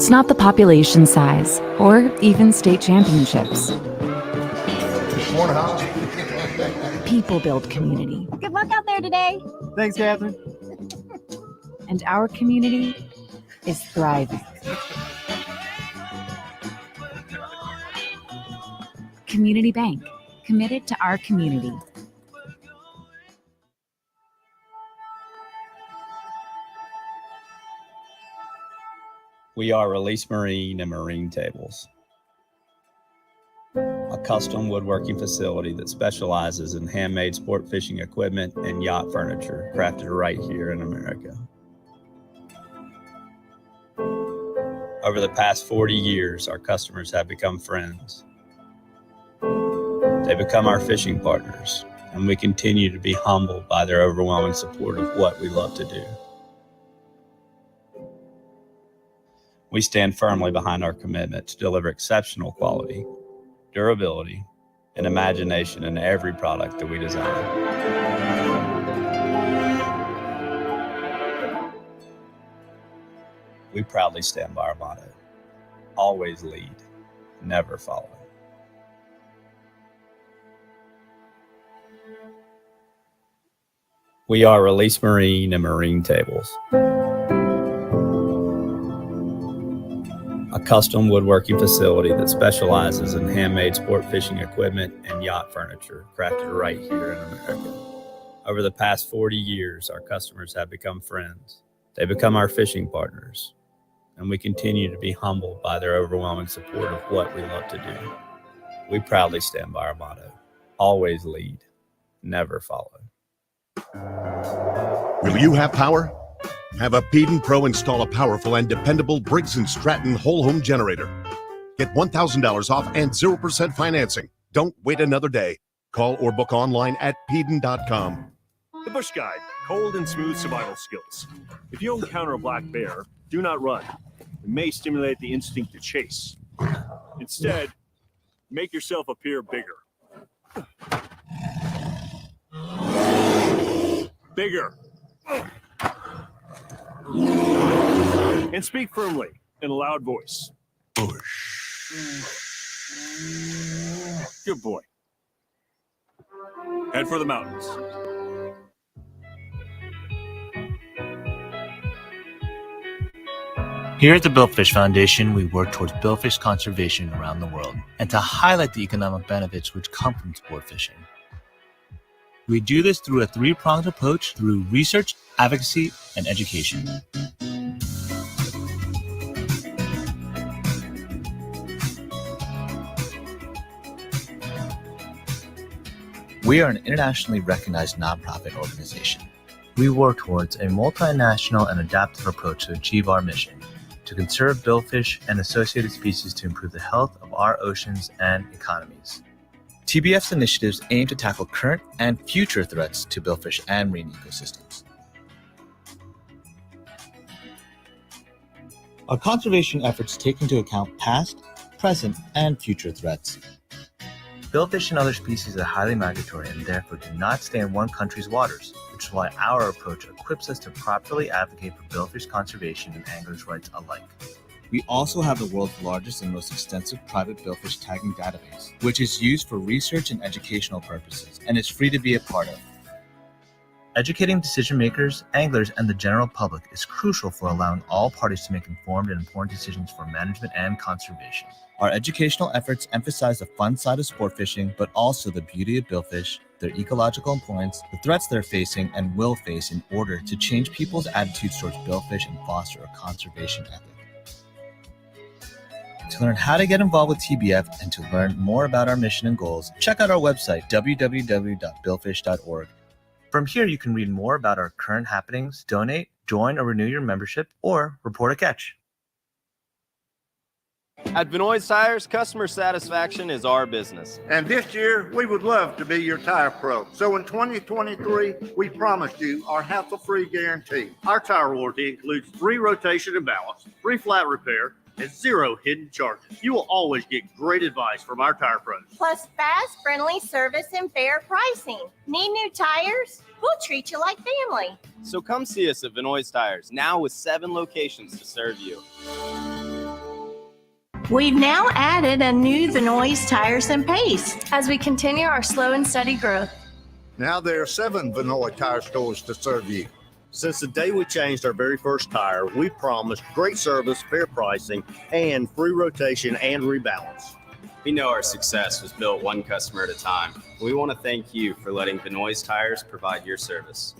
It's not the population size or even state championships. People build community. Good luck out there today. Thanks, Catherine. And our community is thriving. Community Bank, committed to our community. We are Release Marine and Marine Tables, a custom woodworking facility that specializes in handmade sport fishing equipment and yacht furniture crafted right here in America. Over the past 40 years, our customers have become friends. They become our fishing partners, and we continue to be humbled by their overwhelming support of what we love to do. We stand firmly behind our commitment to deliver exceptional quality, durability, and imagination in every product that we design. We proudly stand by our motto: always lead, never follow. We are Release Marine and Marine Tables, a custom woodworking facility that specializes in handmade sport fishing equipment and yacht furniture crafted right here in America. Over the past 40 years, our customers have become friends. They become our fishing partners, and we continue to be humbled by their overwhelming support of what we love to do. We proudly stand by our motto: always lead, never follow. Will you have power? Have a Peden Pro install a powerful and dependable Briggs & Stratton whole home generator. Get $1,000 off and 0% financing. Don't wait another day. Call or book online at peden.com. The Bush Guide, cold and smooth survival skills. If you encounter a black bear, do not run. It may stimulate the instinct to chase. Instead, make yourself appear bigger. Bigger. And speak firmly in a loud voice. Good boy. Head for the mountains. Here at the Billfish Foundation, we work towards billfish conservation around the world and to highlight the economic benefits which come from sport fishing. We do this through a three-pronged approach through research, advocacy, and education. We are an internationally recognized nonprofit organization. We work towards a multinational and adaptive approach to achieve our mission, to conserve billfish and associated species to improve the health of our oceans and economies. TBF's initiatives aim to tackle current and future threats to billfish and marine ecosystems. Our conservation efforts take into account past, present, and future threats. Billfish and other species are highly migratory and therefore do not stay in one country's waters, which is why our approach equips us to properly advocate for billfish conservation and anglers' rights alike. We also have the world's largest and most extensive private billfish tagging database, which is used for research and educational purposes, and is free to be a part of. Educating decision makers, anglers, and the general public is crucial for allowing all parties to make informed and important decisions for management and conservation. Our educational efforts emphasize the fun side of sport fishing, but also the beauty of billfish, their ecological importance, the threats they're facing and will face in order to change people's attitudes towards billfish and foster a conservation ethic. To learn how to get involved with TBF and to learn more about our mission and goals, check out our website, www.billfish.org. From here, you can read more about our current happenings, donate, join or renew your membership, or report a catch. At Vinoy's Tires, customer satisfaction is our business. And this year, we would love to be your tire pro. So in 2023, we promise you our hassle-free guarantee. Our tire warranty includes free rotation and balance, free flat repair, and 0 hidden charges. You will always get great advice from our tire pros. Plus fast, friendly service and fair pricing. Need new tires? We'll treat you like family. So come see us at Vinoy's Tires, now with 7 locations to serve you. We've now added a new Vinoy's Tires and Paste. As we continue our slow and steady growth, Now there are 7 Vinoy tire stores to serve you. Since the day we changed our very first tire, we promised great service, fair pricing, and free rotation and rebalance. We know our success was built one customer at a time. We want to thank you for letting Benoist Tires provide your service.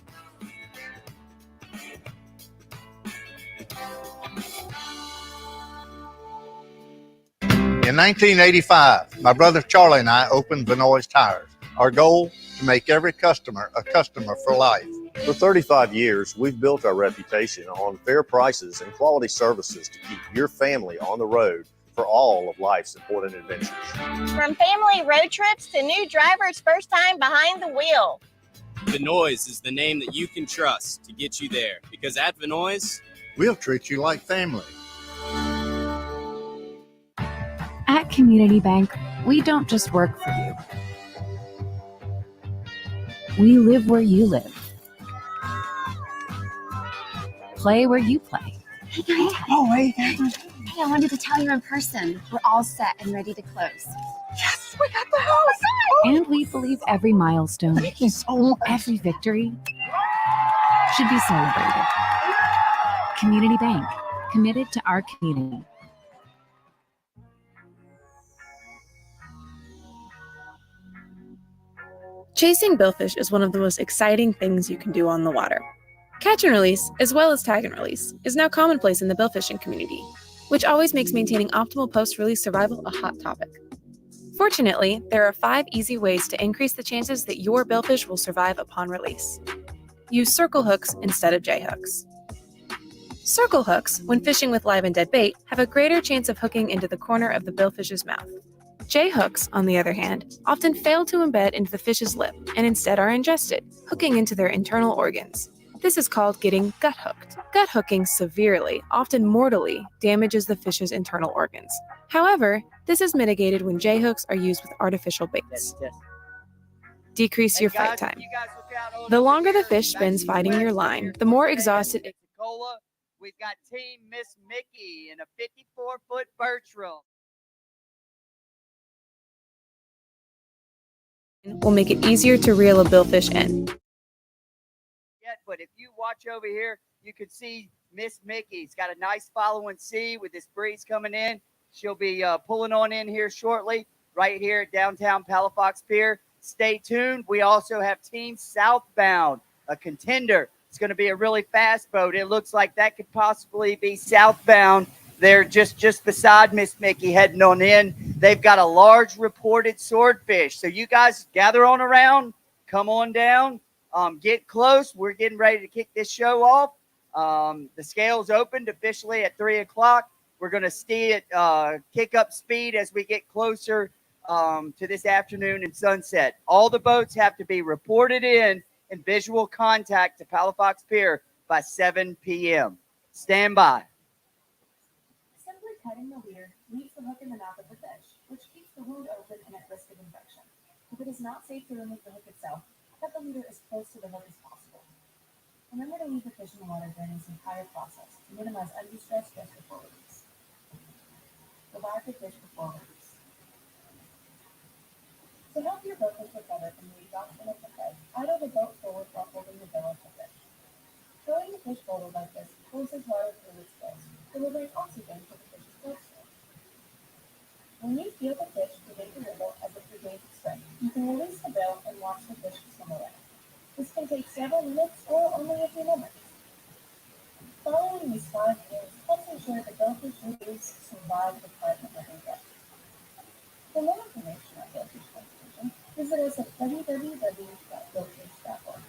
In 1985, my brother Charlie and I opened Vinoy's Tires. Our goal, to make every customer a customer for life. For 35 years, we've built our reputation on fair prices and quality services to keep your family on the road for all of life's important adventures. From family road trips to new drivers' first time behind the wheel. Benoist is the name that you can trust to get you there, because at Benoist, We'll treat you like family. At Community Bank, we don't just work for you. We live where you live. Play where you play. Hey, Hey, I wanted to tell you in person. We're all set and ready to close. Yes, we got the house. And we believe every milestone, Thank you so much. every victory should be celebrated. Community Bank, committed to our community. Chasing billfish is one of the most exciting things you can do on the water. Catch and release, as well as tag and release, is now commonplace in the billfishing community, which always makes maintaining optimal post-release survival a hot topic. Fortunately, there are 5 easy ways to increase the chances that your billfish will survive upon release. Use circle hooks instead of J-hooks. Circle hooks, when fishing with live and dead bait, have a greater chance of hooking into the corner of the billfish's mouth. J-hooks, on the other hand, often fail to embed into the fish's lip and instead are ingested, hooking into their internal organs. This is called getting gut hooked. Gut hooking severely, often mortally, damages the fish's internal organs. However, this is mitigated when J-hooks are used with artificial baits. Decrease your fight time. The longer the fish spends fighting your line, the more exhausted it Pensacola, we've got Team Miss Mickey in a 54-foot birch reel. will make it easier to reel a billfish in. But if you watch over here, you can see Miss Mickey's got a nice following sea with this breeze coming in. She'll be pulling on in here shortly, right here at downtown Palafox Pier. Stay tuned. We also have Team Southbound, a contender. It's going to be a really fast boat. It looks like that could possibly be Southbound. They're just beside Miss Mickey heading on in. They've got a large reported swordfish. So you guys gather on around, come on down, get close. We're getting ready to kick this show off. The scales opened officially at 3 o'clock. We're going to see it kick up speed as we get closer to this afternoon and sunset. All the boats have to be reported in visual contact to Palafox Pier by 7 p.m. Stand by. Simply cutting the leader leaves the hook in the mouth of the fish, which keeps the wound open and at risk of infection. If it is not safe to remove the hook itself, cut the leader as close to the hook as possible. Remember to leave the fish in the water during this entire process to minimize undue stress just before release. Revive the fish before release. To help your boat fish recover from the exhaustion of the head, idle the boat forward while holding the bill of the fish. Throwing the fish forward like this forces water through its gills, delivering oxygen to the fish's bloodstream. When you feel the fish begin to wriggle as if regaining strength, you can release the bill and watch the fish swim away. This can take several minutes or only a few moments. Following these 5 rules helps ensure the billfish release survive the part of living death. For more information on billfish conservation, visit us at www.billfish.org.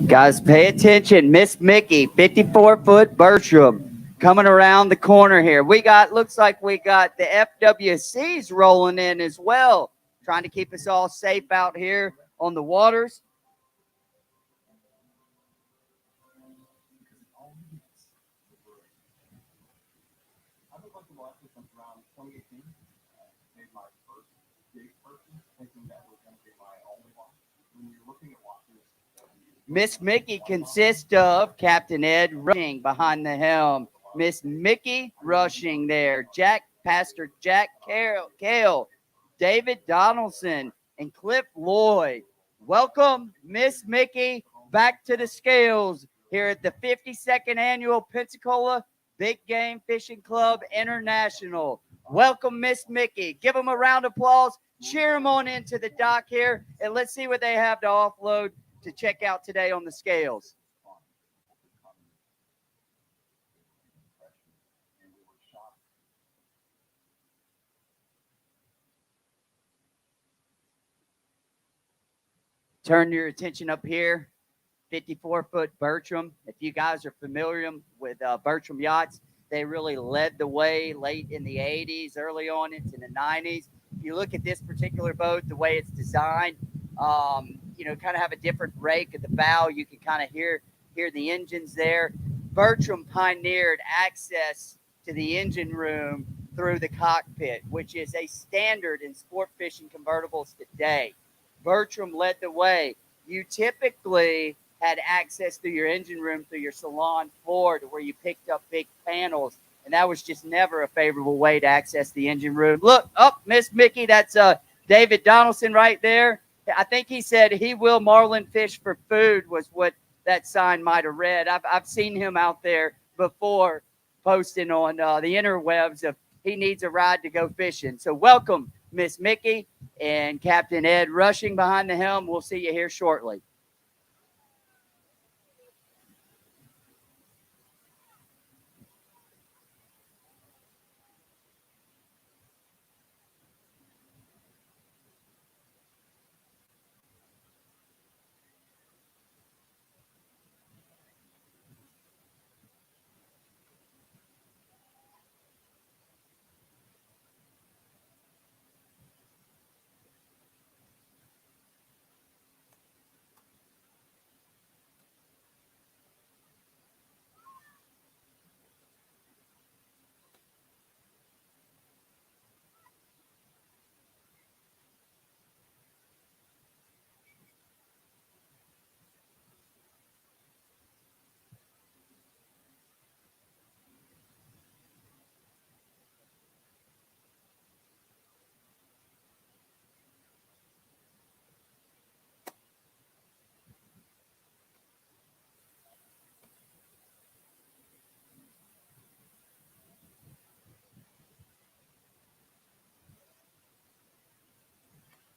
Guys, pay attention. Miss Mickey, 54-foot Bertram, coming around the corner here. Looks like we got the FWCs rolling in as well, trying to keep us all safe out here on the waters. Miss Mickey consists of Captain Ed Rushing behind the helm. Miss Mickey Rushing there. Pastor Jack Kale, David Donaldson, and Cliff Lloyd. Welcome, Miss Mickey, back to the scales here at the 52nd Annual Pensacola Big Game Fishing Club International. Welcome, Miss Mickey. Give them a round of applause. Cheer them on into the dock here, and let's see what they have to offload to check out today on the scales. Turn your attention up here. 54-foot Bertram. If you guys are familiar with Bertram yachts, they really led the way late in the 80s, early on into the 90s. If you look at this particular boat, the way it's designed, kind of have a different rake at the bow. You can kind of hear the engines there. Bertram pioneered access to the engine room through the cockpit, which is a standard in sport fishing convertibles today. Bertram led the way. You typically had access through your engine room, through your salon floor, to where you picked up big panels, and that was just never a favorable way to access the engine room. Look, Miss Mickey, that's David Donaldson right there. I think he said he will marlin fish for food was what that sign might have read. I've seen him out there before posting on the interwebs of he needs a ride to go fishing. So welcome, Miss Mickey and Captain Ed Rushing behind the helm. We'll see you here shortly.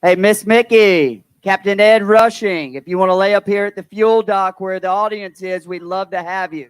Hey, Miss Mickey, Captain Ed Rushing, if you want to lay up here at the fuel dock where the audience is, we'd love to have you.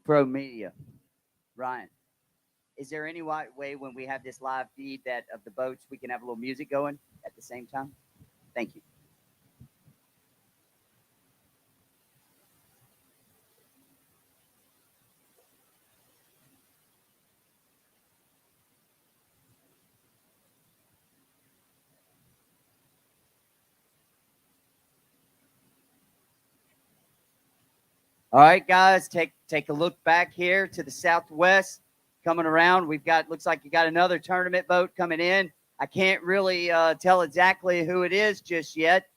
Pro Media. Ryan, is there any way when we have this live feed that of the boats we can have a little music going at the same time? Thank you. All right, guys, take a look back here to the southwest. Coming around, we've got, looks like you got another tournament boat coming in. I can't really tell exactly who it is just yet.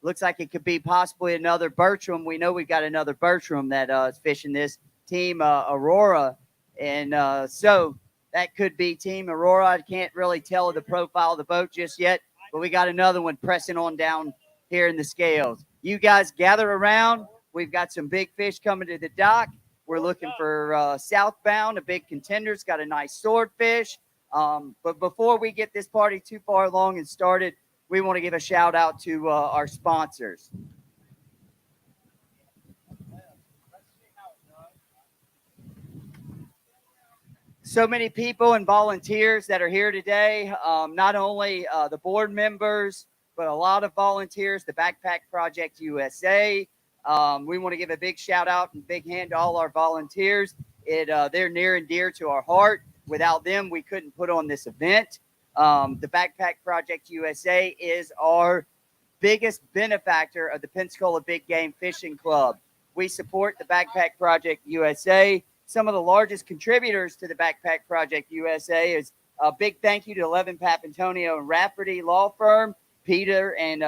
Looks like it could be possibly another Bertram. We know we've got another Bertram that is fishing this team, Aurora. And so that could be Team Aurora. I can't really tell the profile of the boat just yet, but we got another one pressing on down here in the scales. You guys gather around. We've got some big fish coming to the dock. We're looking for southbound, a big contender's got a nice swordfish. But before we get this party too far along and started, we want to give a shout out to our sponsors. So many people and volunteers that are here today, not only the board members, but a lot of volunteers, the Backpack Project USA. We want to give a big shout out and big hand to all our volunteers. They're near and dear to our heart. Without them, we couldn't put on this event. The Backpack Project USA is our biggest benefactor of the Pensacola Big Game Fishing Club. We support the Backpack Project USA. Some of the largest contributors to the Backpack Project USA is a big thank you to Levin Papantonio and Rafferty Law Firm, Peter and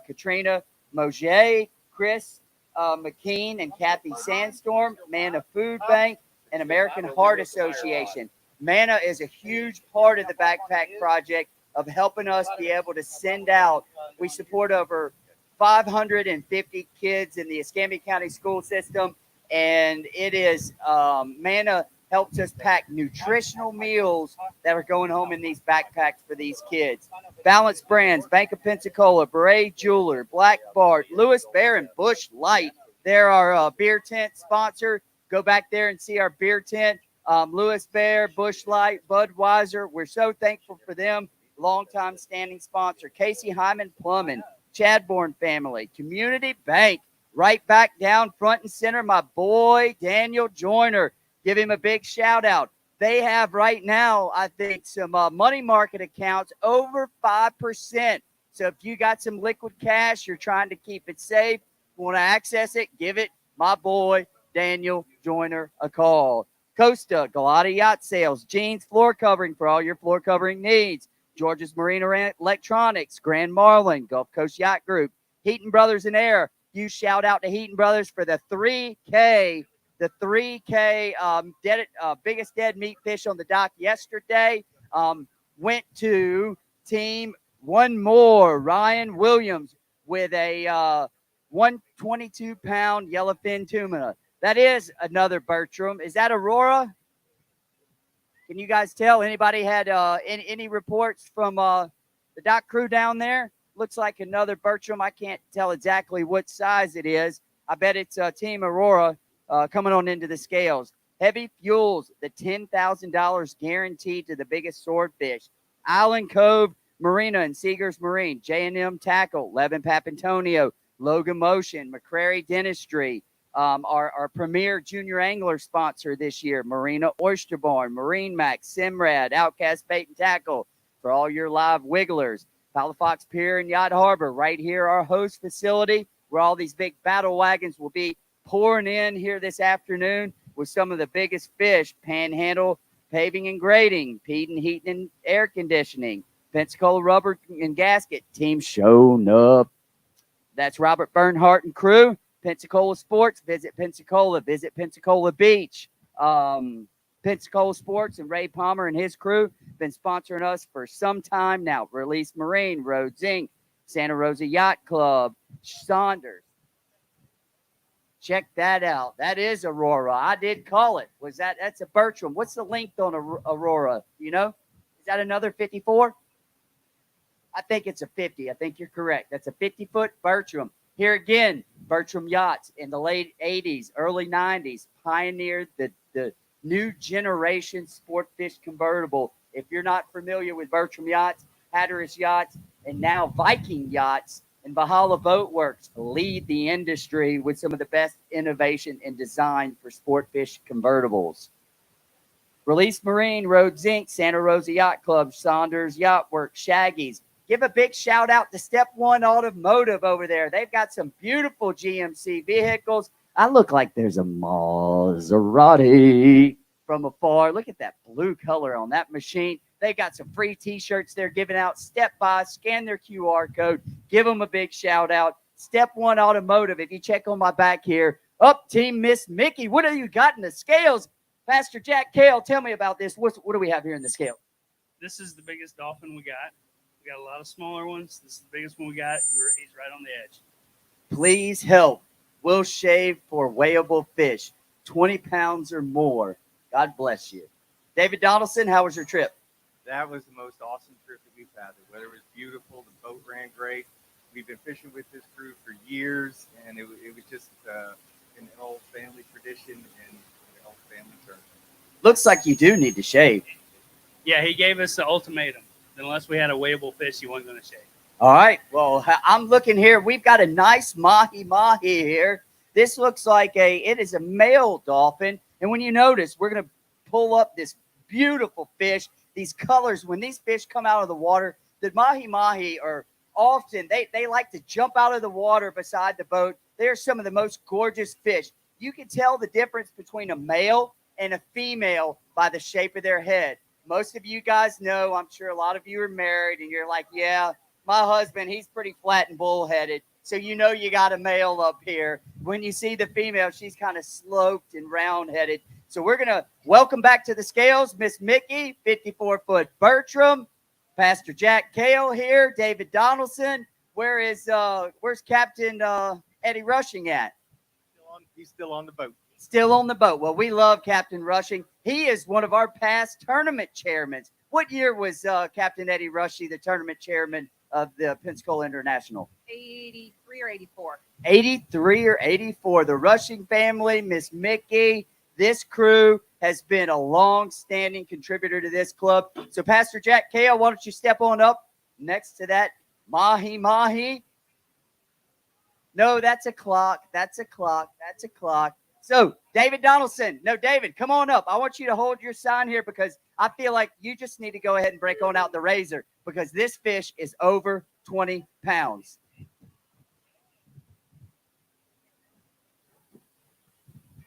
Katrina Moget, Chris McKean and Kathy Sandstorm, Mana Food Bank, and American Heart Association. Mana is a huge part of the Backpack Project of helping us be able to send out. We support over 550 kids in the Escambia County school system, and it is Mana helps us pack nutritional meals that are going home in these backpacks for these kids. Balanced Brands, Bank of Pensacola, Beret Jeweler, Black Bart, Lewis Bear, and Bush Light. They're our beer tent sponsor. Go back there and see our beer tent. Lewis Bear, Bush Light, Budweiser. We're so thankful for them. Longtime standing sponsor. Casey Hyman Plumbing, Chadbourne Family, Community Bank. Right back down front and center, my boy Daniel Joyner. Give him a big shout out. They have right now, I think, some money market accounts over 5%. So if you got some liquid cash, you're trying to keep it safe, want to access it, give it my boy Daniel Joyner a call. Costa, Galata Yacht Sales, jeans, floor covering for all your floor covering needs. George's Marine Electronics, Grand Marlin, Gulf Coast Yacht Group, Heaton Brothers and Air. You shout out to Heaton Brothers for the 3K. The 3K biggest dead meat fish on the dock yesterday went to team one more, Ryan Williams, with a 122-pound yellowfin tuna. That is another Bertram. Is that Aurora? Can you guys tell? Anybody had any reports from the dock crew down there? Looks like another Bertram. I can't tell exactly what size it is. I bet it's Team Aurora coming on into the scales. Heavy Fuels, the $10,000 guaranteed to the biggest swordfish. Island Cove Marina and Seegers Marine, J&M Tackle, Levin Papantonio, Logan Motion, McCrary Dentistry, our premier junior angler sponsor this year, Marina Oyster Barn, Marine Max, Simrad, Outcast Bait and Tackle for all your live wigglers. Palafox Pier and Yacht Harbor, right here, our host facility, where all these big battle wagons will be pouring in here this afternoon with some of the biggest fish. Panhandle Paving and Grading, Peden Heating and Air Conditioning, Pensacola Rubber and Gasket, team showing up. That's Robert Bernhardt and crew. Pensacola Sports, visit Pensacola Beach. Pensacola Sports and Ray Palmer and his crew been sponsoring us for some time now. Release Marine, Rhodes Inc., Santa Rosa Yacht Club, Saunders. Check that out. That is Aurora. I did call it. That's a Bertram. What's the length on Aurora? You know? Is that another 54? I think it's a 50. I think you're correct. That's a 50-foot Bertram. Here again, Bertram Yachts in the late 80s, early 90s pioneered the new generation sport fish convertible. If you're not familiar with Bertram Yachts, Hatteras Yachts, and now Viking Yachts and Valhalla Boat Works lead the industry with some of the best innovation and design for sport fish convertibles. Release Marine, Rhodes Inc., Santa Rosa Yacht Club, Saunders Yacht Works, Shaggy's. Give a big shout out to Step One Automotive over there. They've got some beautiful GMC vehicles. I look like there's a Maserati from afar. Look at that blue color on that machine. They got some free t-shirts they're giving out. Step by, scan their QR code. Give them a big shout out. Step One Automotive. If you check on my back here, up Team Miss Mickey. What have you got in the scales? Pastor Jack Kale, tell me about this. What do we have here in the scale? This is the biggest dolphin we got. We got a lot of smaller ones. This is the biggest one we got. He's right on the edge. Please help. We'll shave for weighable fish, 20 pounds or more. God bless you. David Donaldson, how was your trip? That was the most awesome trip that we've had. The weather was beautiful. The boat ran great. We've been fishing with this crew for years, and it was just an old family tradition and an old family tournament. Looks like you do need to shave. Yeah, he gave us the ultimatum. Unless we had a weighable fish, he wasn't going to shave. All right. Well, I'm looking here. We've got a nice mahi-mahi here. This looks like it is a male dolphin. And when you notice, we're going to pull up this beautiful fish. These colors, when these fish come out of the water, the mahi-mahi are often, they like to jump out of the water beside the boat. They're some of the most gorgeous fish. You can tell the difference between a male and a female by the shape of their head. Most of you guys know, I'm sure a lot of you are married, and you're like, yeah, my husband, he's pretty flat and bullheaded. So you know you got a male up here. When you see the female, she's kind of sloped and round-headed. So we're going to welcome back to the scales, Miss Mickey, 54-foot Bertram, Pastor Jack Kale here, David Donaldson. Where's Captain Eddie Rushing at? He's still on the boat. Still on the boat. Well, we love Captain Rushing. He is one of our past tournament chairmen. What year was Captain Eddie Rushing the tournament chairman of the Pensacola International? 83 or 84. 83 or 84. The Rushing family, Miss Mickey, this crew has been a long-standing contributor to this club. So, Pastor Jack Kale, why don't you step on up next to that mahi-mahi? No, that's a clock. That's a clock. That's a clock. So, David Donaldson. No, David, come on up. I want you to hold your sign here because I feel like you just need to go ahead and break on out the razor because this fish is over 20 pounds.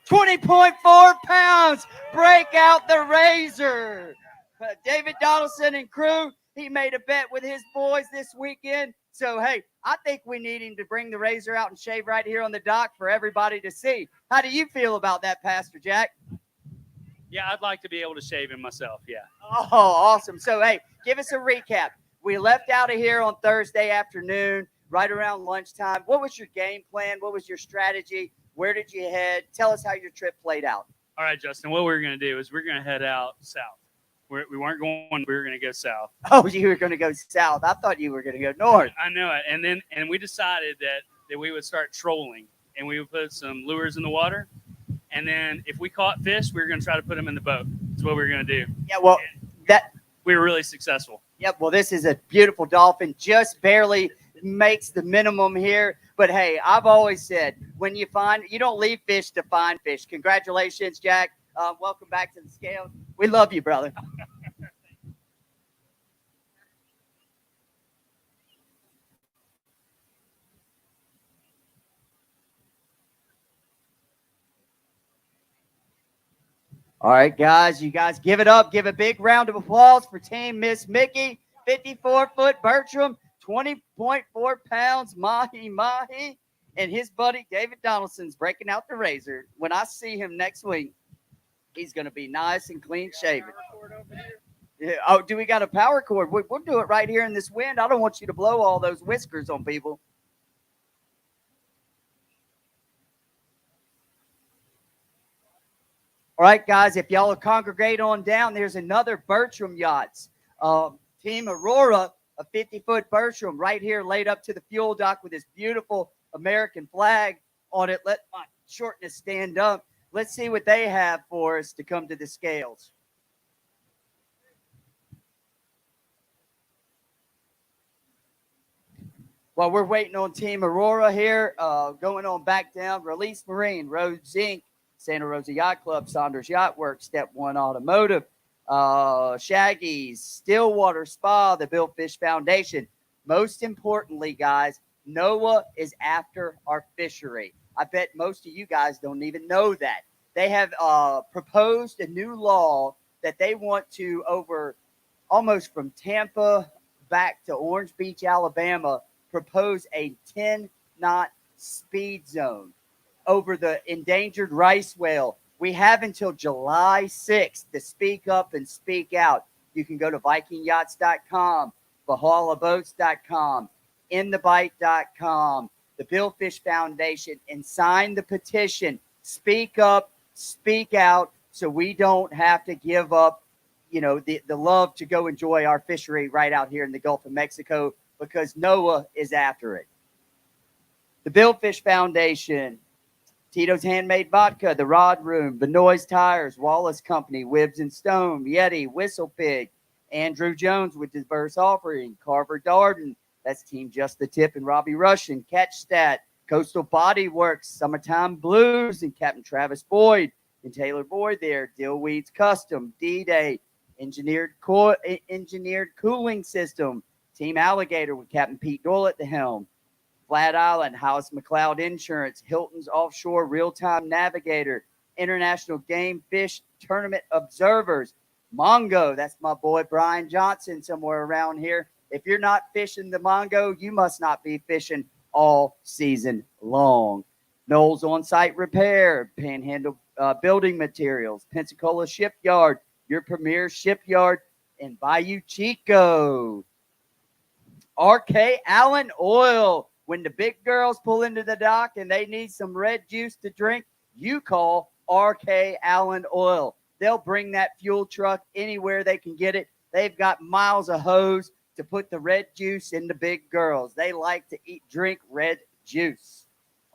$20.4 pounds. Break out the razor. David Donaldson and crew, he made a bet with his boys this weekend. So, hey, I think we need him to bring the razor out and shave right here on the dock for everybody to see. How do you feel about that, Pastor Jack? Yeah, I'd like to be able to shave him myself, yeah. Oh, awesome. So, hey, give us a recap. We left out of here on Thursday afternoon, right around lunchtime. What was your game plan? What was your strategy? Where did you head? Tell us how your trip played out. All right, Justin, what we're going to do is we're going to head out south. We weren't going, we were going to go south. Oh, you were going to go south. I thought you were going to go north. I know it. And we decided that we would start trolling, and we would put some lures in the water. And then if we caught fish, we were going to try to put them in the boat. That's what we were going to do. Yeah, well, we were really successful. Yep, well, this is a beautiful dolphin. Just barely makes the minimum here. But, hey, I've always said, when you don't leave fish to find fish. Congratulations, Jack. Welcome back to the scales. We love you, brother. All right, guys, you guys give it up. Give a big round of applause for Team Miss Mickey, 54-foot Bertram, 20.4 pounds mahi-mahi, and his buddy David Donaldson's breaking out the razor. When I see him next week, he's going to be nice and clean shaven. Yeah. Oh, do we got a power cord? We'll do it right here in this wind. I don't want you to blow all those whiskers on people. All right, guys, if y'all will congregate on down, there's another Bertram Yachts. Team Aurora, a 50-foot Bertram right here laid up to the fuel dock with this beautiful American flag. on it. Let my shortness stand up. Let's see what they have for us to come to the scales. While we're waiting on Team Aurora here, going on back down, Release Marine, Rhodes Inc., Santa Rosa Yacht Club, Saunders Yacht Works, Step One Automotive, Shaggy's, Stillwater Spa, the Billfish Foundation. Most importantly, guys, NOAA is after our fishery. I bet most of you guys don't even know that. They have proposed a new law that they want to, over almost from Tampa back to Orange Beach, Alabama, propose a 10-knot speed zone over the endangered rice whale. We have until July 6th to speak up and speak out. You can go to VikingYachts.com, BahalaBoats.com, InTheBite.com, the Billfish Foundation, and sign the petition. Speak up, speak out, so we don't have to give up, the love to go enjoy our fishery right out here in the Gulf of Mexico, because NOAA is after it. The Billfish Foundation, Tito's Handmade Vodka, The Rod Room, Benoist Tires, Wallace Company, Wibbs and Stone, Yeti, Whistle Pig, Andrew Jones with Diverse Offering, Carver Darden, that's Team Just the Tip and Robbie Russian, Catch Stat, Coastal Body Works, Summertime Blues, and Captain Travis Boyd, and Taylor Boyd there, Dillweeds Custom, D-Day, Engineered Cooling System, Team Alligator with Captain Pete Doyle at the helm, Flat Island, House McLeod Insurance, Hilton's Offshore Real-Time Navigator, International Game Fish Tournament Observers, Mongo, that's my boy Brian Johnson somewhere around here. If you're not fishing the Mongo, you must not be fishing all season long. Knowles On-Site Repair, Panhandle Building Materials, Pensacola Shipyard, your premier shipyard, and Bayou Chico. RK Allen Oil. When the big girls pull into the dock and they need some red juice to drink, you call RK Allen Oil. They'll bring that fuel truck anywhere they can get it. They've got miles of hose to put the red juice in the big girls. They like to drink red juice.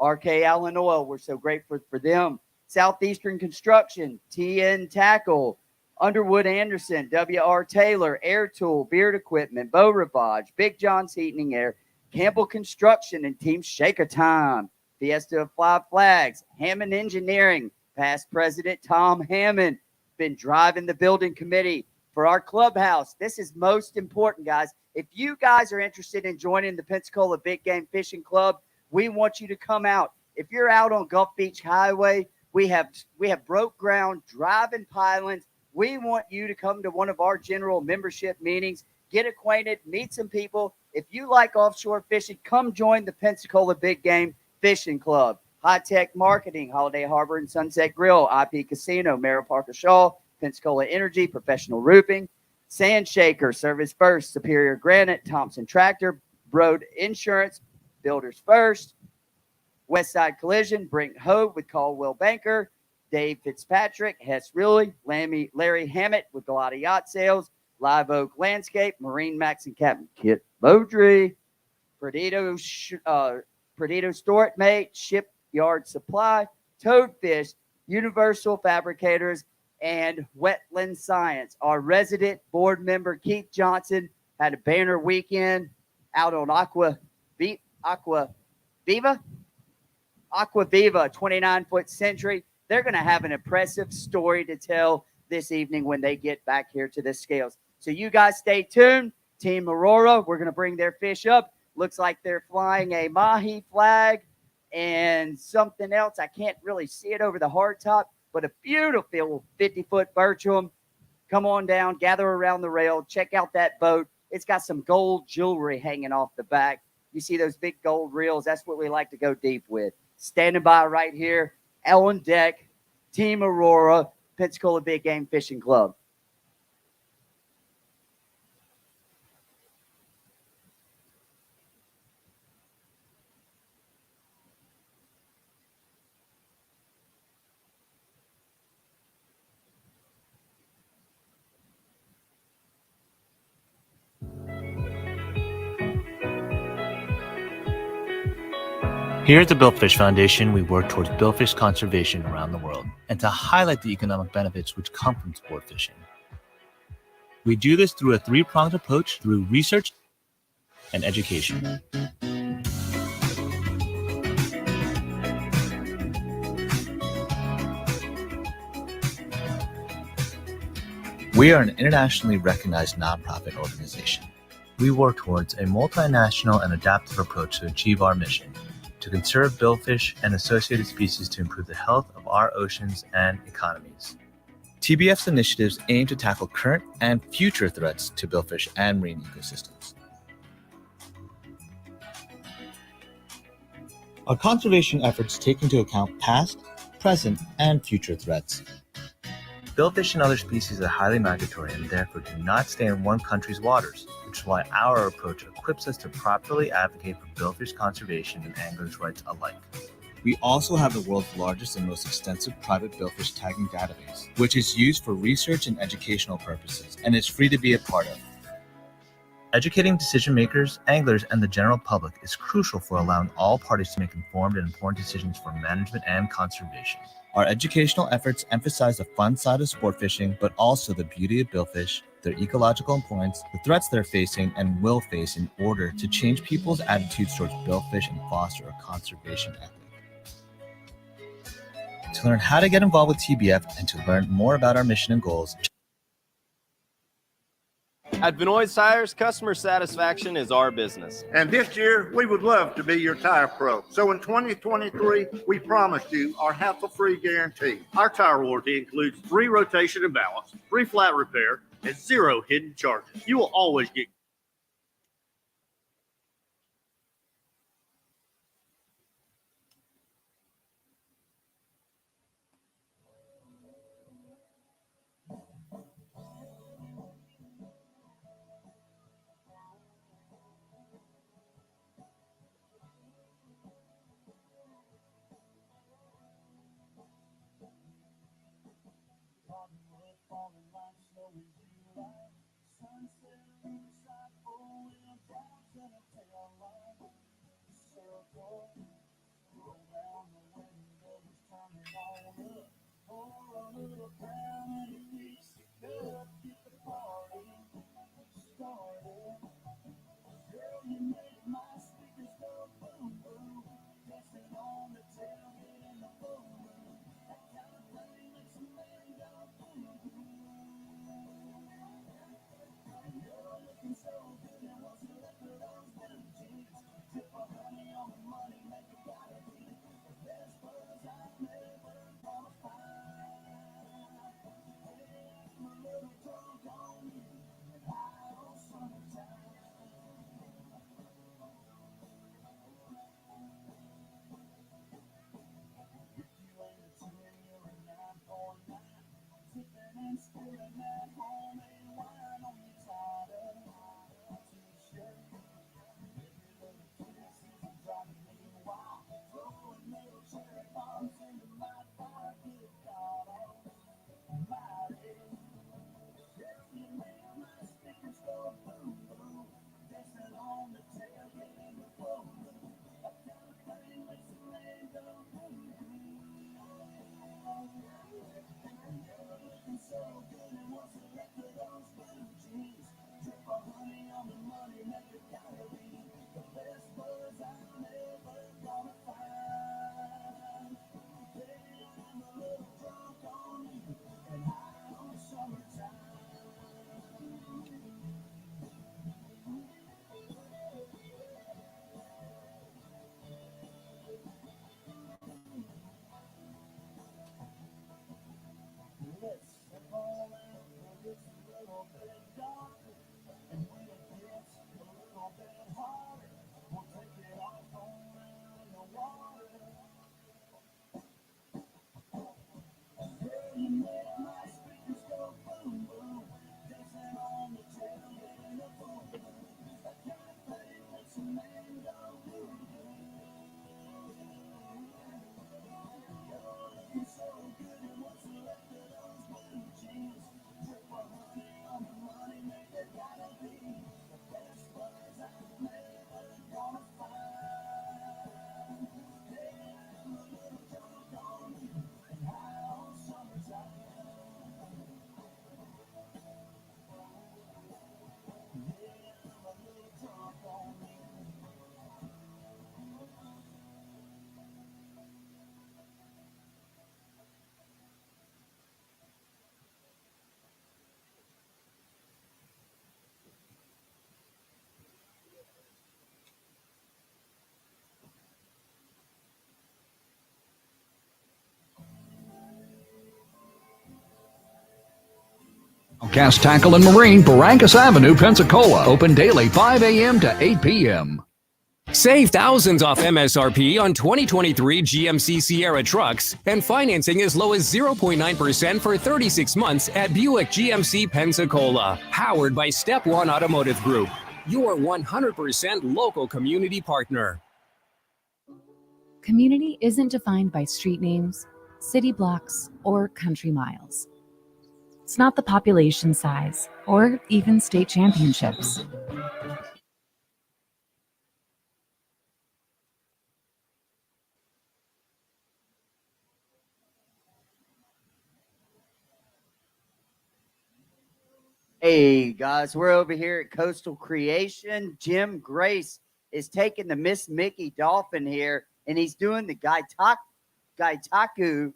RK Allen Oil, we're so grateful for them. Southeastern Construction, TN Tackle, Underwood Anderson, WR Taylor, Air Tool, Beard Equipment, Beau Rivage, Big John's Heating and Air, Campbell Construction, and Team Shaker Time, Fiesta of Fly Flags, Hammond Engineering, past president Tom Hammond, been driving the building committee for our clubhouse. This is most important, guys. If you guys are interested in joining the Pensacola Big Game Fishing Club, we want you to come out. If you're out on Gulf Beach Highway, we have broke ground, driving pylons. We want you to come to one of our general membership meetings, get acquainted, meet some people. If you like offshore fishing, come join the Pensacola Big Game Fishing Club. High Tech Marketing, Holiday Harbor and Sunset Grill, IP Casino, Merrill Parker Shaw, Pensacola Energy, Professional Roofing, Sand Shaker, Service First, Superior Granite, Thompson Tractor, Broad Insurance, Builders First, Westside Collision, Brink Hogue with Caldwell Banker, Dave Fitzpatrick, Hess Riley, Larry Hammett with Galata Yacht Sales, Live Oak Landscape, Marine Max and Captain Kit Beaudry, Perdido Storage Mate, Shipyard Supply, Toadfish, Universal Fabricators, and Wetland Science. Our resident board member, Keith Johnson, had a banner weekend out on Aqua Viva 29-foot Century. They're going to have an impressive story to tell this evening when they get back here to the scales. So you guys stay tuned. Team Aurora, we're going to bring their fish up. Looks like they're flying a mahi flag and something else. I can't really see it over the hardtop, but a beautiful 50-foot Bertram. Come on down, gather around the rail, check out that boat. It's got some gold jewelry hanging off the back. You see those big gold reels? That's what we like to go deep with. Standing by right here, on deck, Team Aurora, Pensacola Big Game Fishing Club. Here at the Billfish Foundation, we work towards billfish conservation around the world and to highlight the economic benefits which come from sport fishing. We do this through a three-pronged approach through research and education. We are an internationally recognized nonprofit organization. We work towards a multinational and adaptive approach to achieve our mission, to conserve billfish and associated species to improve the health of our oceans and economies. TBF's initiatives aim to tackle current and future threats to billfish and marine ecosystems. Our conservation efforts take into account past, present, and future threats. Billfish and other species are highly migratory and therefore do not stay in one country's waters, which is why our approach equips us to properly advocate for billfish conservation and anglers' rights alike. We also have the world's largest and most extensive private billfish tagging database, which is used for research and educational purposes and is free to be a part of. Educating decision makers, anglers, and the general public is crucial for allowing all parties to make informed and important decisions for management and conservation. Our educational efforts emphasize the fun side of sport fishing, but also the beauty of billfish, their ecological importance, the threats they're facing and will face in order to change people's attitudes towards billfish and foster a conservation ethic. To learn how to get involved with TBF and to learn more about our mission and goals, At Benoist Tires, customer satisfaction is our business. And this year, we would love to be your tire pro. So in 2023, we promise you our hassle-free guarantee. Our tire warranty includes free rotation and balance, free flat repair, and 0 hidden charges. You will always get Cast Tackle and Marine, Barrancas Avenue, Pensacola. Open daily 5 a.m. to 8 p.m. Save thousands off MSRP on 2023 GMC Sierra trucks and financing as low as 0.9% for 36 months at Buick GMC Pensacola. Powered by Step One Automotive Group, your 100% local community partner. Community isn't defined by street names, city blocks, or country miles. It's not the population size or even state championships. Hey guys, we're over here at Coastal Creation. Jim Grace is taking the Miss Mickey Dolphin here, and he's doing the Gaitaku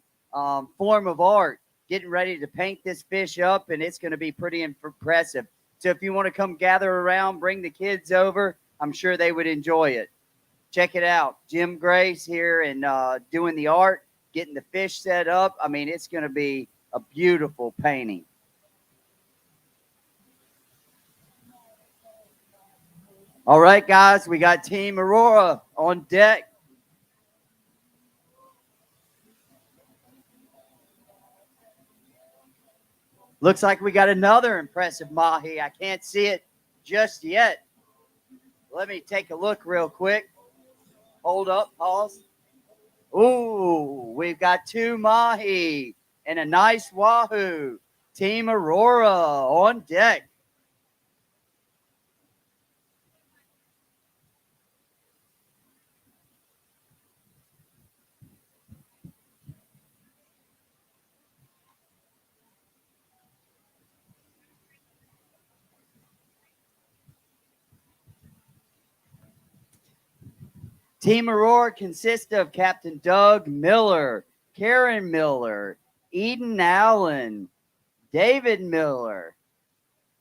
form of art, getting ready to paint this fish up, and it's going to be pretty impressive. So if you want to come gather around, bring the kids over, I'm sure they would enjoy it. Check it out. Jim Grace here and doing the art, getting the fish set up. I mean, it's going to be a beautiful painting. All right, guys, we got Team Aurora on deck. Looks like we got another impressive mahi. I can't see it just yet. Let me take a look real quick. Hold up, pause. Ooh, we've got two mahi and a nice wahoo. Team Aurora on deck. Team Aurora consists of Captain Doug Miller, Karen Miller, Eden Allen, David Miller,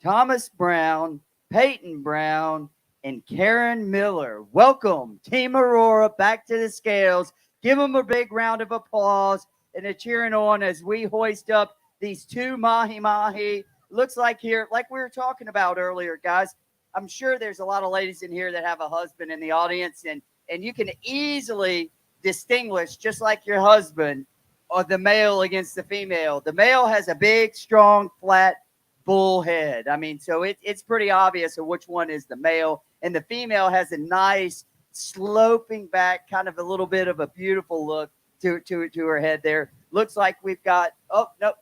Thomas Brown, Peyton Brown, and Karen Miller. Welcome, Team Aurora, back to the scales. Give them a big round of applause and a cheering on as we hoist up these two mahi-mahi. Looks like here, like we were talking about earlier, guys, I'm sure there's a lot of ladies in here that have a husband in the audience, and you can easily distinguish, just like your husband, or the male against the female. The male has a big, strong, flat bull head. I mean, so it's pretty obvious of which one is the male. And the female has a nice, sloping back, kind of a little bit of a beautiful look to her head there. Looks like we've got, oh, no,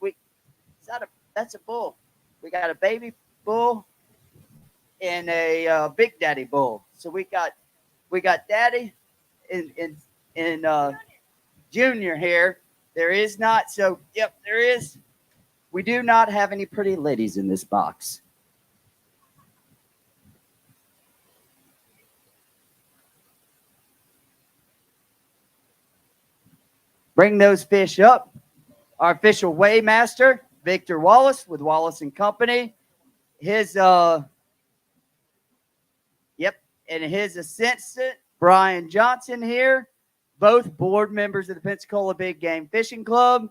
that's a bull. We got a baby bull and a big daddy bull. So we got Daddy and Junior here. There is not. So, yep, there is. We do not have any pretty ladies in this box. Bring those fish up. Our official weighmaster, Victor Wallace with Wallace and Company. His, and his assistant, Brian Johnson here, both board members of the Pensacola Big Game Fishing Club.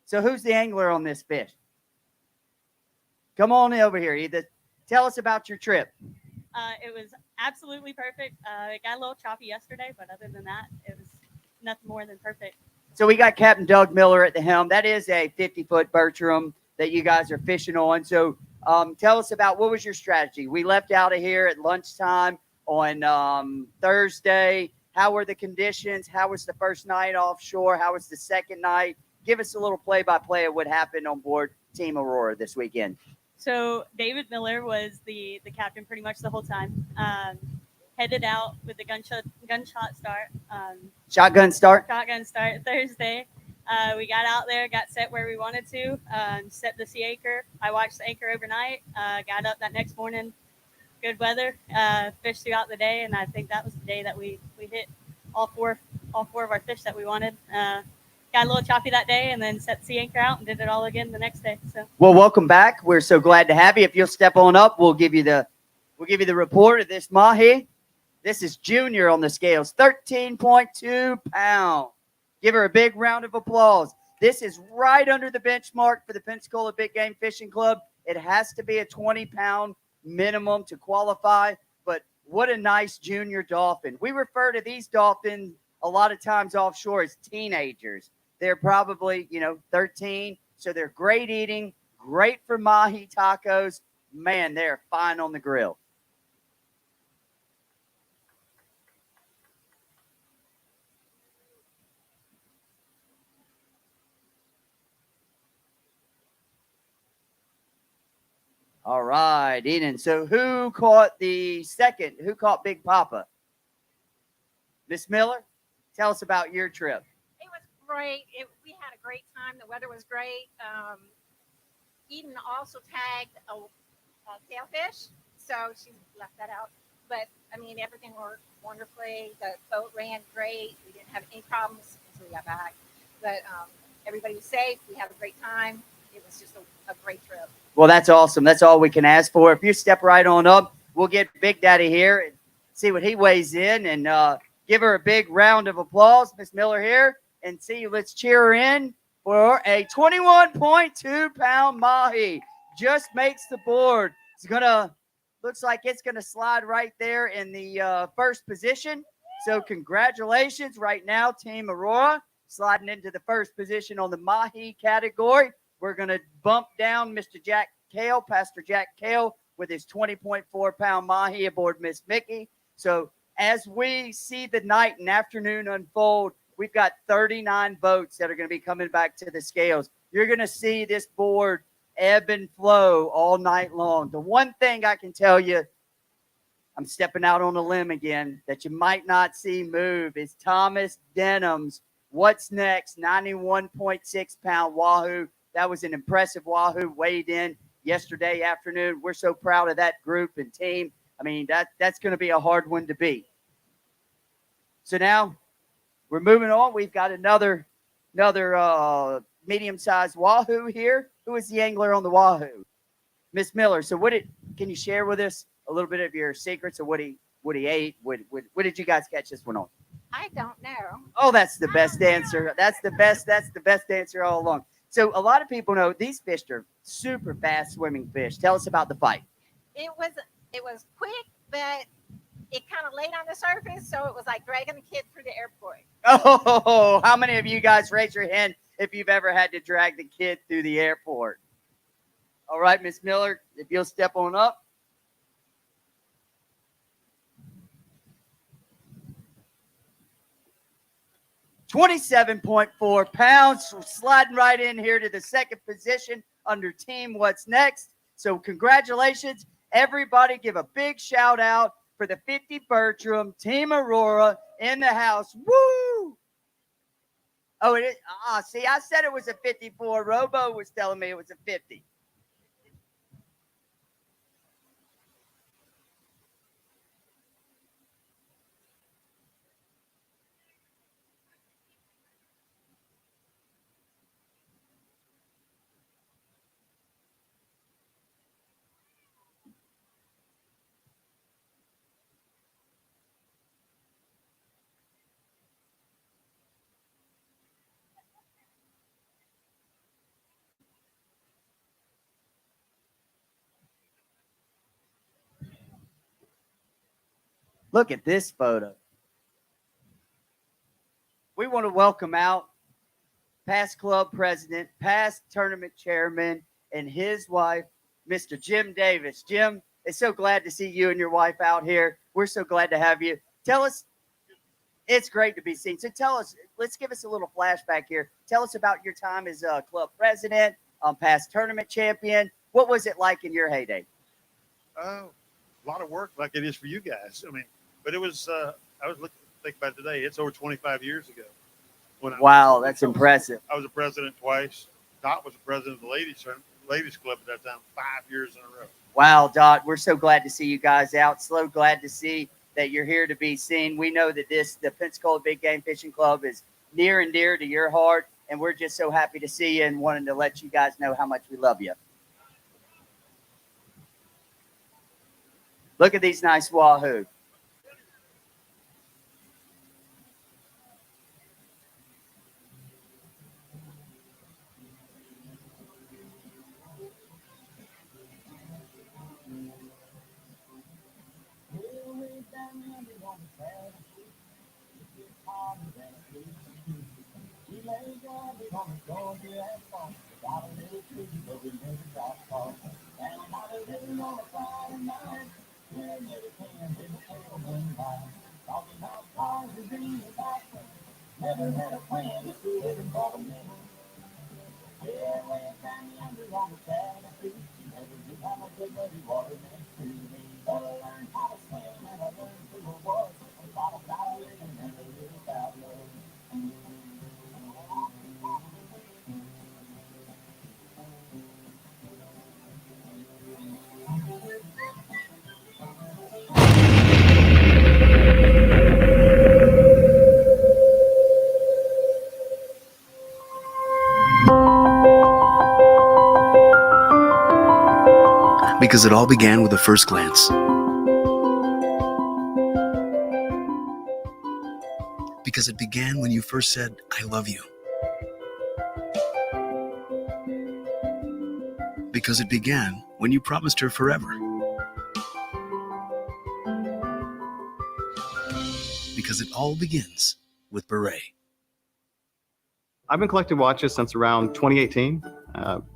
So who's the angler on this fish? Come on over here. Either tell us about your trip. It was absolutely perfect. It got a little choppy yesterday, but other than that, it was nothing more than perfect. So we got Captain Doug Miller at the helm. That is a 50-foot Bertram that you guys are fishing on. So tell us about, what was your strategy? We left out of here at lunchtime on Thursday. How were the conditions? How was the first night offshore? How was the second night? Give us a little play-by-play of what happened on board Team Aurora this weekend. So David Miller was the captain pretty much the whole time. Headed out with the gunshot start. Shotgun start Thursday. We got out there, got set where we wanted to, set the sea anchor. I watched the anchor overnight, got up that next morning, good weather, fished throughout the day, and I think that was the day that we hit all four of our fish that we wanted. Got a little choppy that day, and then set the sea anchor out and did it all again the next day. So, well, welcome back. We're so glad to have you. If you'll step on up, we'll give you the report of this mahi. This is Junior on the scales, 13.2 pounds. Give her a big round of applause. This is right under the benchmark for the Pensacola Big Game Fishing Club. It has to be a 20-pound minimum to qualify, but what a nice junior dolphin. We refer to these dolphins a lot of times offshore as teenagers. They're probably, 13, so they're great eating, great for mahi tacos. Man, they're fine on the grill. All right, Eden. So who caught the second? Who caught Big Papa? Miss Miller, tell us about your trip. It was great. We had a great time. The weather was great. Eden also tagged a sailfish, so she left that out. But, everything worked wonderfully. The boat ran great. We didn't have any problems until we got back. But everybody was safe. We had a great time. It was just a great trip. Well, that's awesome. That's all we can ask for. If you step right on up, we'll get Big Daddy here and see what he weighs in and give her a big round of applause. Miss Miller here. And see, let's cheer her in for a 21.2-pound mahi. Just makes the board. Looks like it's going to slide right there in the first position. So congratulations right now, Team Aurora, sliding into the first position on the mahi category. We're going to bump down Mr. Jack Kale, Pastor Jack Kale, with his 20.4-pound mahi aboard Miss Mickey. So as we see the night and afternoon unfold, we've got 39 boats that are going to be coming back to the scales. You're going to see this board ebb and flow all night long. The one thing I can tell you, I'm stepping out on a limb again, that you might not see move is Thomas Denham's What's Next 91.6-pound wahoo. That was an impressive wahoo, weighed in yesterday afternoon. We're so proud of that group and team. That's going to be a hard one to beat. So now we're moving on. We've got another medium-sized wahoo here. Who is the angler on the wahoo? Miss Miller. So can you share with us a little bit of your secrets of what he ate? What did you guys catch this one on? I don't know. Oh, that's the best answer. That's the best answer all along. So a lot of people know these fish are super fast swimming fish. Tell us about the fight. It was quick, but it kind of laid on the surface, so it was like dragging a kid through the airport. Oh, how many of you guys raise your hand if you've ever had to drag the kid through the airport? All right, Miss Miller, if you'll step on up. $27.4 pounds, sliding right in here to the second position under Team What's Next. So congratulations, everybody. Give a big shout out for the 50 Bertram, Team Aurora in the house. Woo! Oh, it is. See, I said it was a 54. Robo was telling me it was a 50. Look at this photo. We want to welcome out past club president, past tournament chairman, and his wife, Mr. Jim Davis. Jim, it's so glad to see you and your wife out here. We're so glad to have you. Tell us, it's great to be seen. So tell us, let's give us a little flashback here. Tell us about your time as a club president, past tournament champion. What was it like in your heyday? A lot of work like it is for you guys. But it was, I was thinking about it today. It's over 25 years ago. Wow, that's impressive. I was a president twice. Dot was a president of the ladies club at that time, 5 years in a row. Wow, Dot, we're so glad to see you guys out. So glad to see that you're here to be seen. We know that the Pensacola Big Game Fishing Club is near and dear to your heart, and we're just so happy to see you and wanting to let you guys know how much we love you. Look at these nice wahoo. Because it all began with a first glance. Because it began when you first said, I love you. Because it began when you promised her forever. Because it all begins with Beret. I've been collecting watches since around 2018.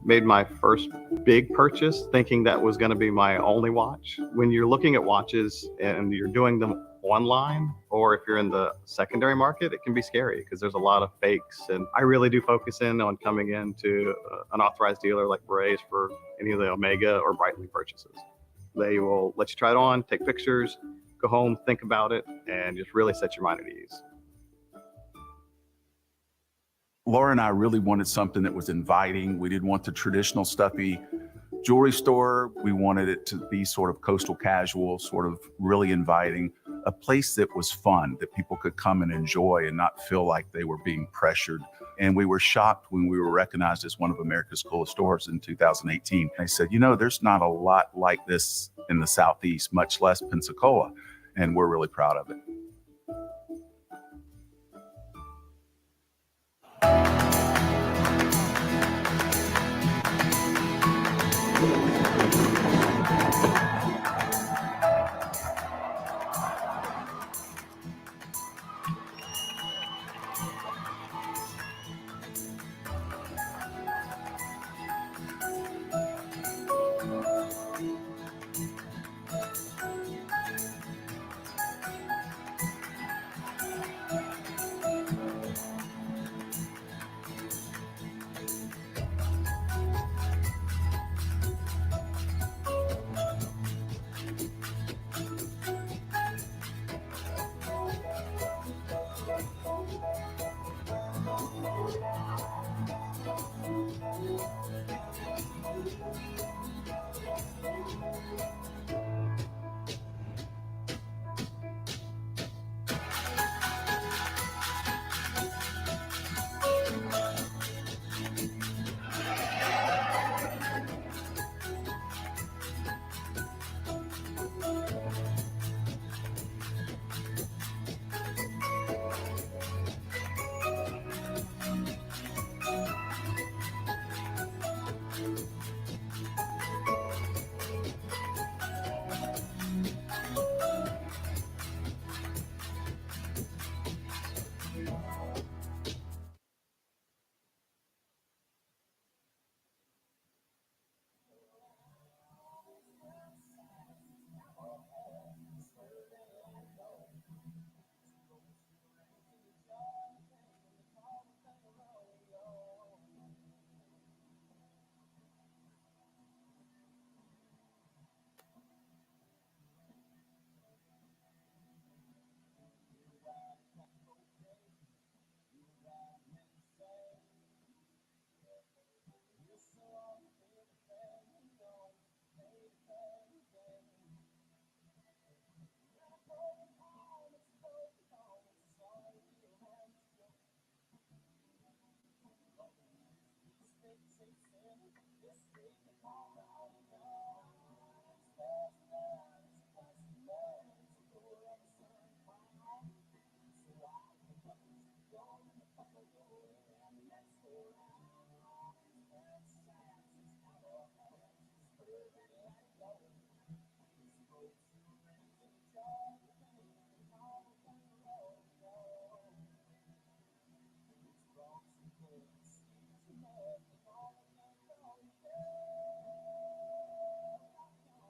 Made my first big purchase thinking that was going to be my only watch. When you're looking at watches and you're doing them online, or if you're in the secondary market, it can be scary because there's a lot of fakes. And I really do focus in on coming into an authorized dealer like Beret's for any of the Omega or Breitling purchases. They will let you try it on, take pictures, go home, think about it, and just really set your mind at ease. Laura and I really wanted something that was inviting. We didn't want the traditional stuffy jewelry store. We wanted it to be sort of coastal casual, sort of really inviting, a place that was fun, that people could come and enjoy and not feel like they were being pressured. And we were shocked when we were recognized as one of America's coolest stores in 2018. They said, you know, there's not a lot like this in the Southeast, much less Pensacola. And we're really proud of it.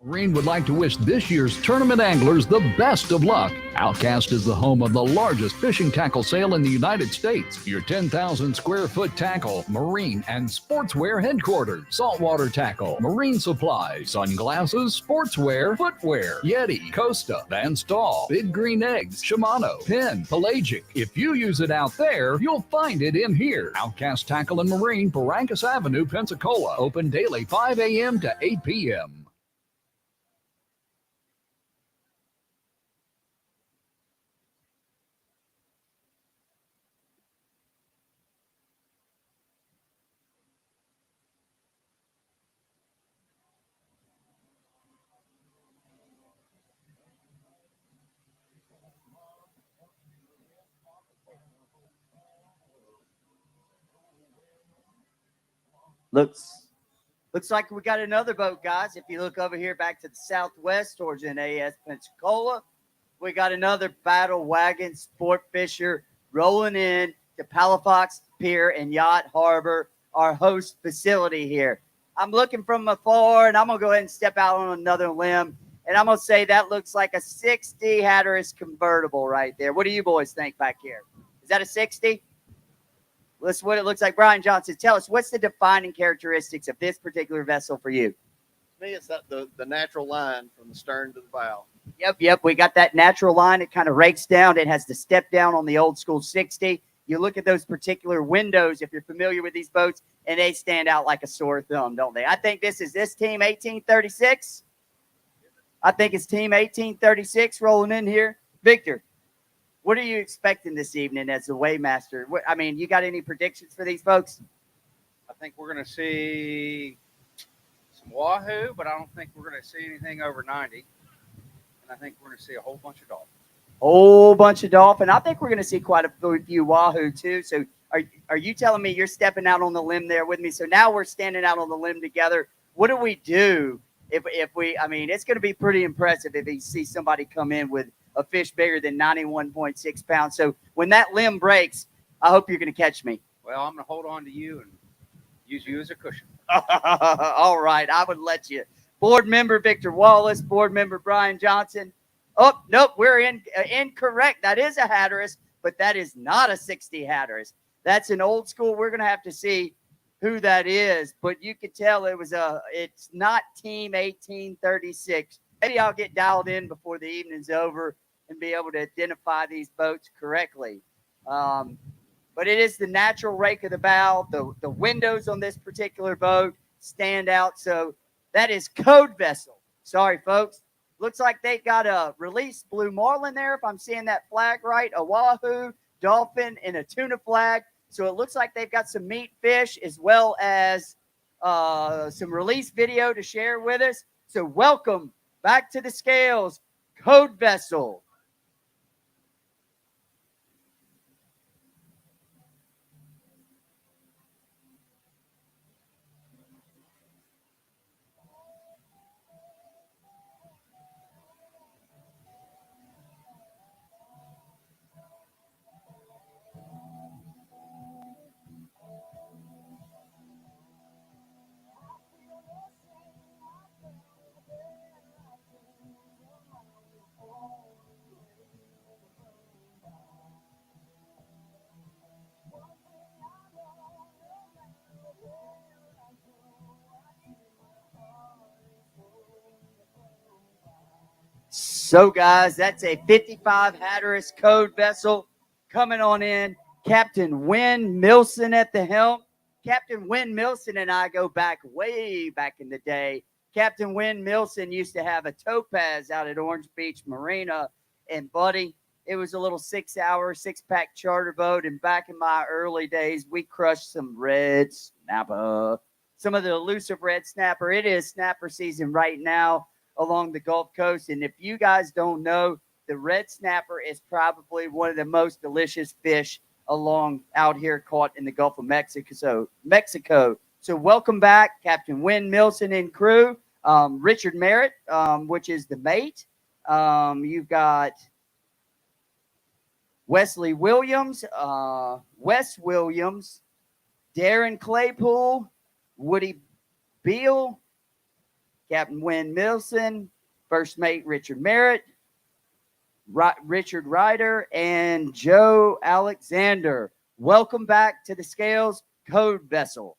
Marine would like to wish this year's tournament anglers the best of luck. Outcast is the home of the largest fishing tackle sale in the United States. Your 10,000 square foot tackle, marine, and sportswear headquarters. Saltwater tackle, marine supplies, sunglasses, sportswear, footwear, Yeti, Costa, Van Stahl, Big Green Eggs, Shimano, Penn, Pelagic. If you use it out there, you'll find it in here. Outcast Tackle and Marine, Barrancas Avenue, Pensacola. Open daily 5 a.m. to 8 p.m. Looks like we got another boat, guys. If you look over here back to the southwest towards NAS Pensacola, we got another Battle Wagon Sport Fisher rolling in to Palafox Pier and Yacht Harbor, our host facility here. I'm looking from afar, and I'm going to go ahead and step out on another limb, and I'm going to say that looks like a 60 Hatteras convertible right there. What do you boys think back here? Is that a 60? That's what it looks like. Brian Johnson, tell us, what's the defining characteristics of this particular vessel for you? To me, it's that the natural line from the stern to the bow. Yep. We got that natural line. It kind of rakes down. It has the step down on the old school 60. You look at those particular windows, if you're familiar with these boats, and they stand out like a sore thumb, don't they? I think this team 1836. I think it's team 1836 rolling in here. Victor, what are you expecting this evening as the weighmaster? You got any predictions for these folks? I think we're going to see some wahoo, but I don't think we're going to see anything over 90. And I think we're going to see a whole bunch of dolphins. Whole bunch of dolphin. I think we're going to see quite a few wahoo too. So are you telling me you're stepping out on the limb there with me? So now we're standing out on the limb together. What do we do if we? It's going to be pretty impressive if you see somebody come in with a fish bigger than 91.6 pounds. So when that limb breaks, I hope you're going to catch me. Well, I'm going to hold on to you and use you as a cushion. All right, I would let you. Board member Victor Wallace, board member Brian Johnson. Oh, nope, we're incorrect. That is a Hatteras, but that is not a 60 Hatteras. That's an old school. We're going to have to see who that is, but you could tell it's not team 1836. Maybe I'll get dialed in before the evening's over and be able to identify these boats correctly. But it is the natural rake of the bow. The windows on this particular boat stand out. So that is Code Vessel. Sorry, folks. Looks like they got a released blue marlin there, if I'm seeing that flag right, a wahoo, dolphin, and a tuna flag. So it looks like they've got some meat fish as well as some release video to share with us. So welcome back to the scales, Code Vessel. So, guys, that's a 55 Hatteras Code Vessel coming on in. Captain Wynn Milson at the helm. Captain Wynn Milson and I go way back in the day. Captain Wynn Milson used to have a Topaz out at Orange Beach Marina. And, buddy, it was a little 6-hour, 6-pack charter boat. And back in my early days, we crushed some red snapper, some of the elusive red snapper. It is snapper season right now along the Gulf Coast. And if you guys don't know, the red snapper is probably one of the most delicious fish along out here caught in the Gulf of Mexico. So welcome back, Captain Wynn Milson and crew. Richard Merritt, which is the mate. You've got Wesley Williams, Wes Williams, Darren Claypool, Woody Beal, Captain Wynn Milson, First Mate Richard Merritt, Richard Ryder, and Joe Alexander. Welcome back to the Scales Code Vessel.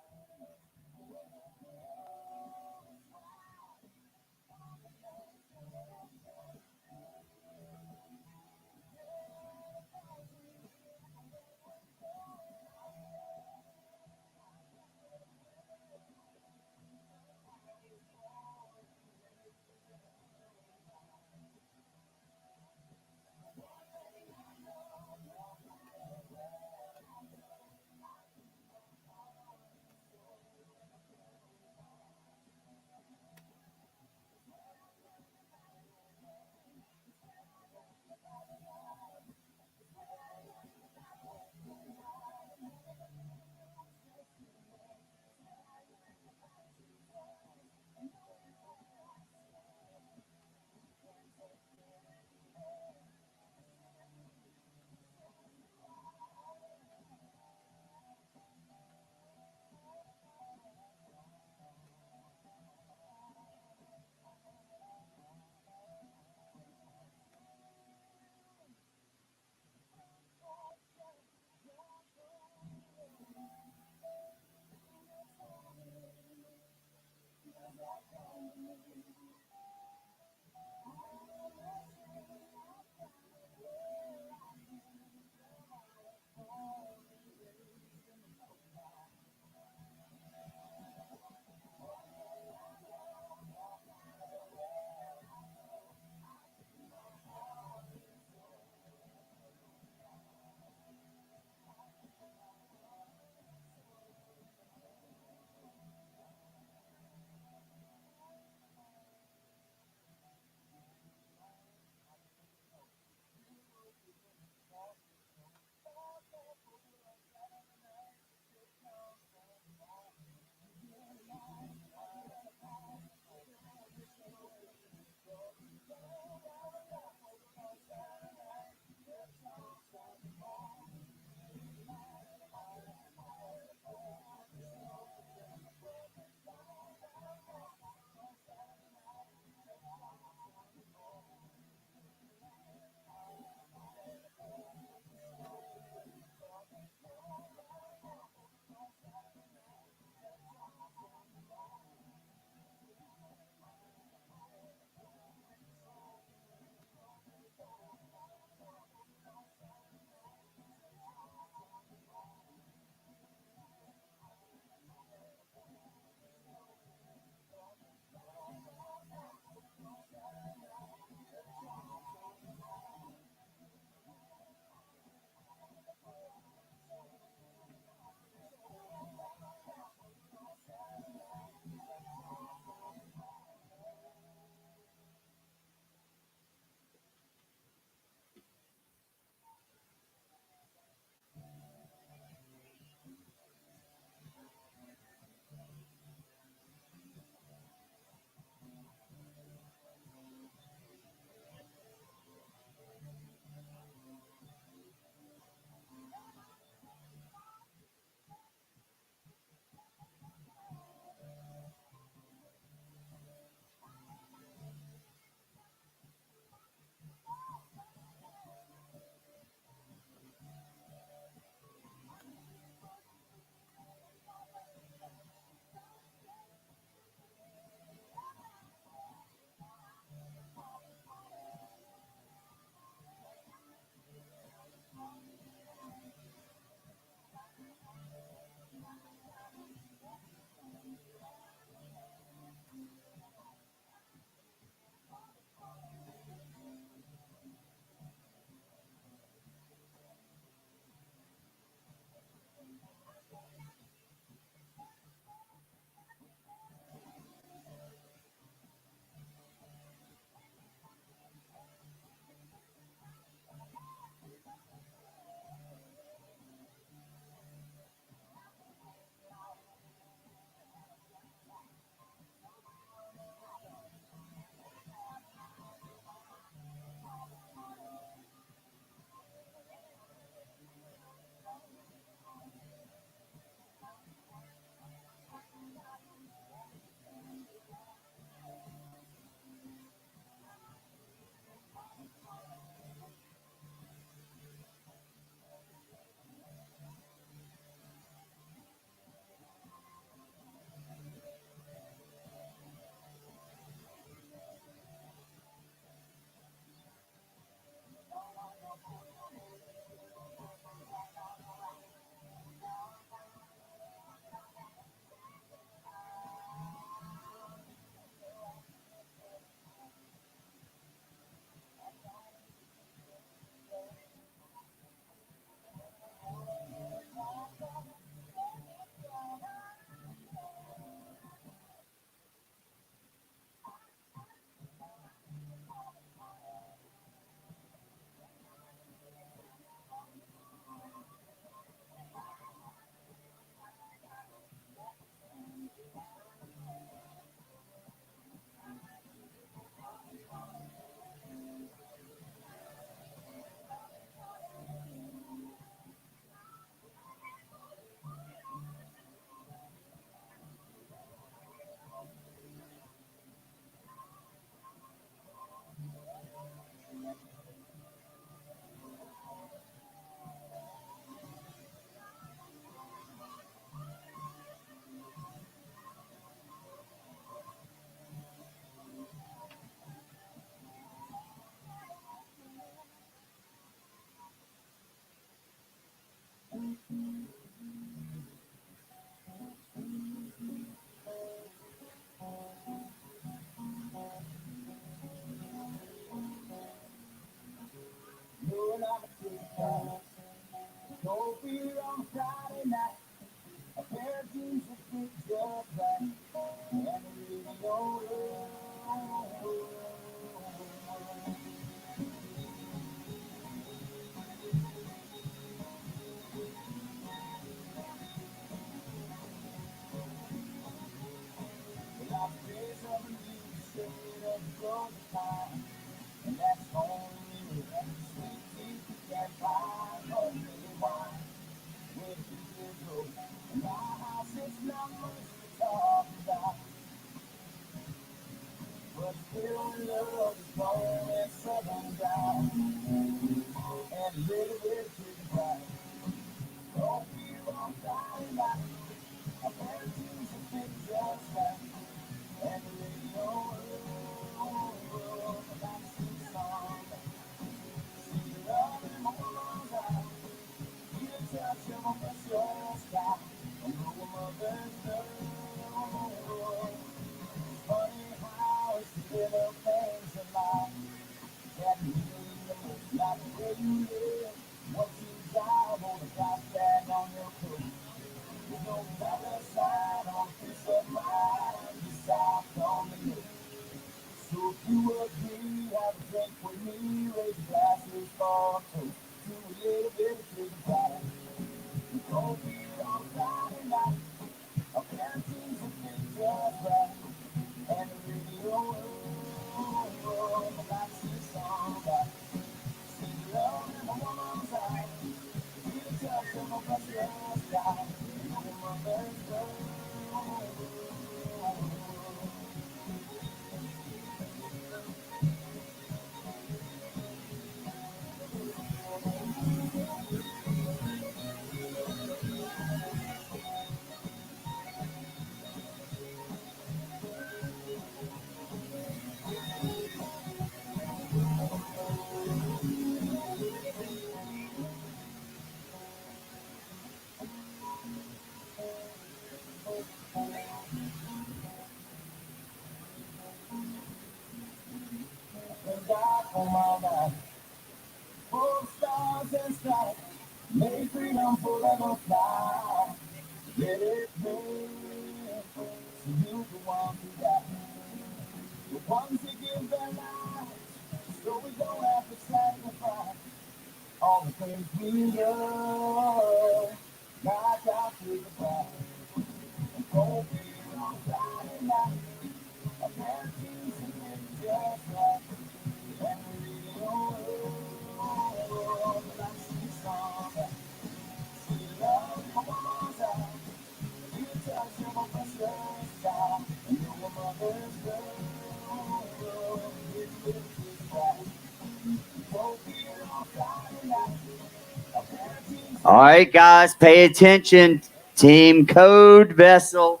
All right, guys, pay attention. Team Code Vessel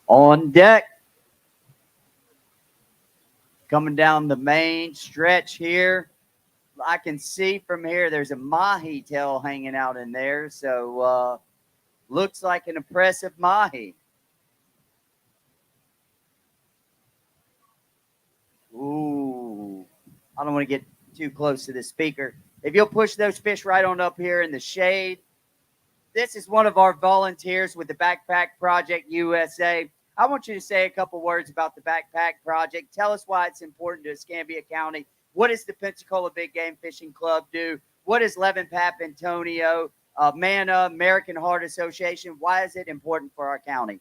on deck. Coming down the main stretch here. I can see from here there's a mahi tail hanging out in there. So looks like an impressive mahi. Ooh, I don't want to get too close to the speaker. If you'll push those fish right on up here in the shade. This is one of our volunteers with the Backpack Project USA. I want you to say a couple words about the Backpack Project. Tell us why it's important to Escambia County. What does the Pensacola Big Game Fishing Club do? What is Levin Pap Antonio, MANA, American Heart Association? Why is it important for our county?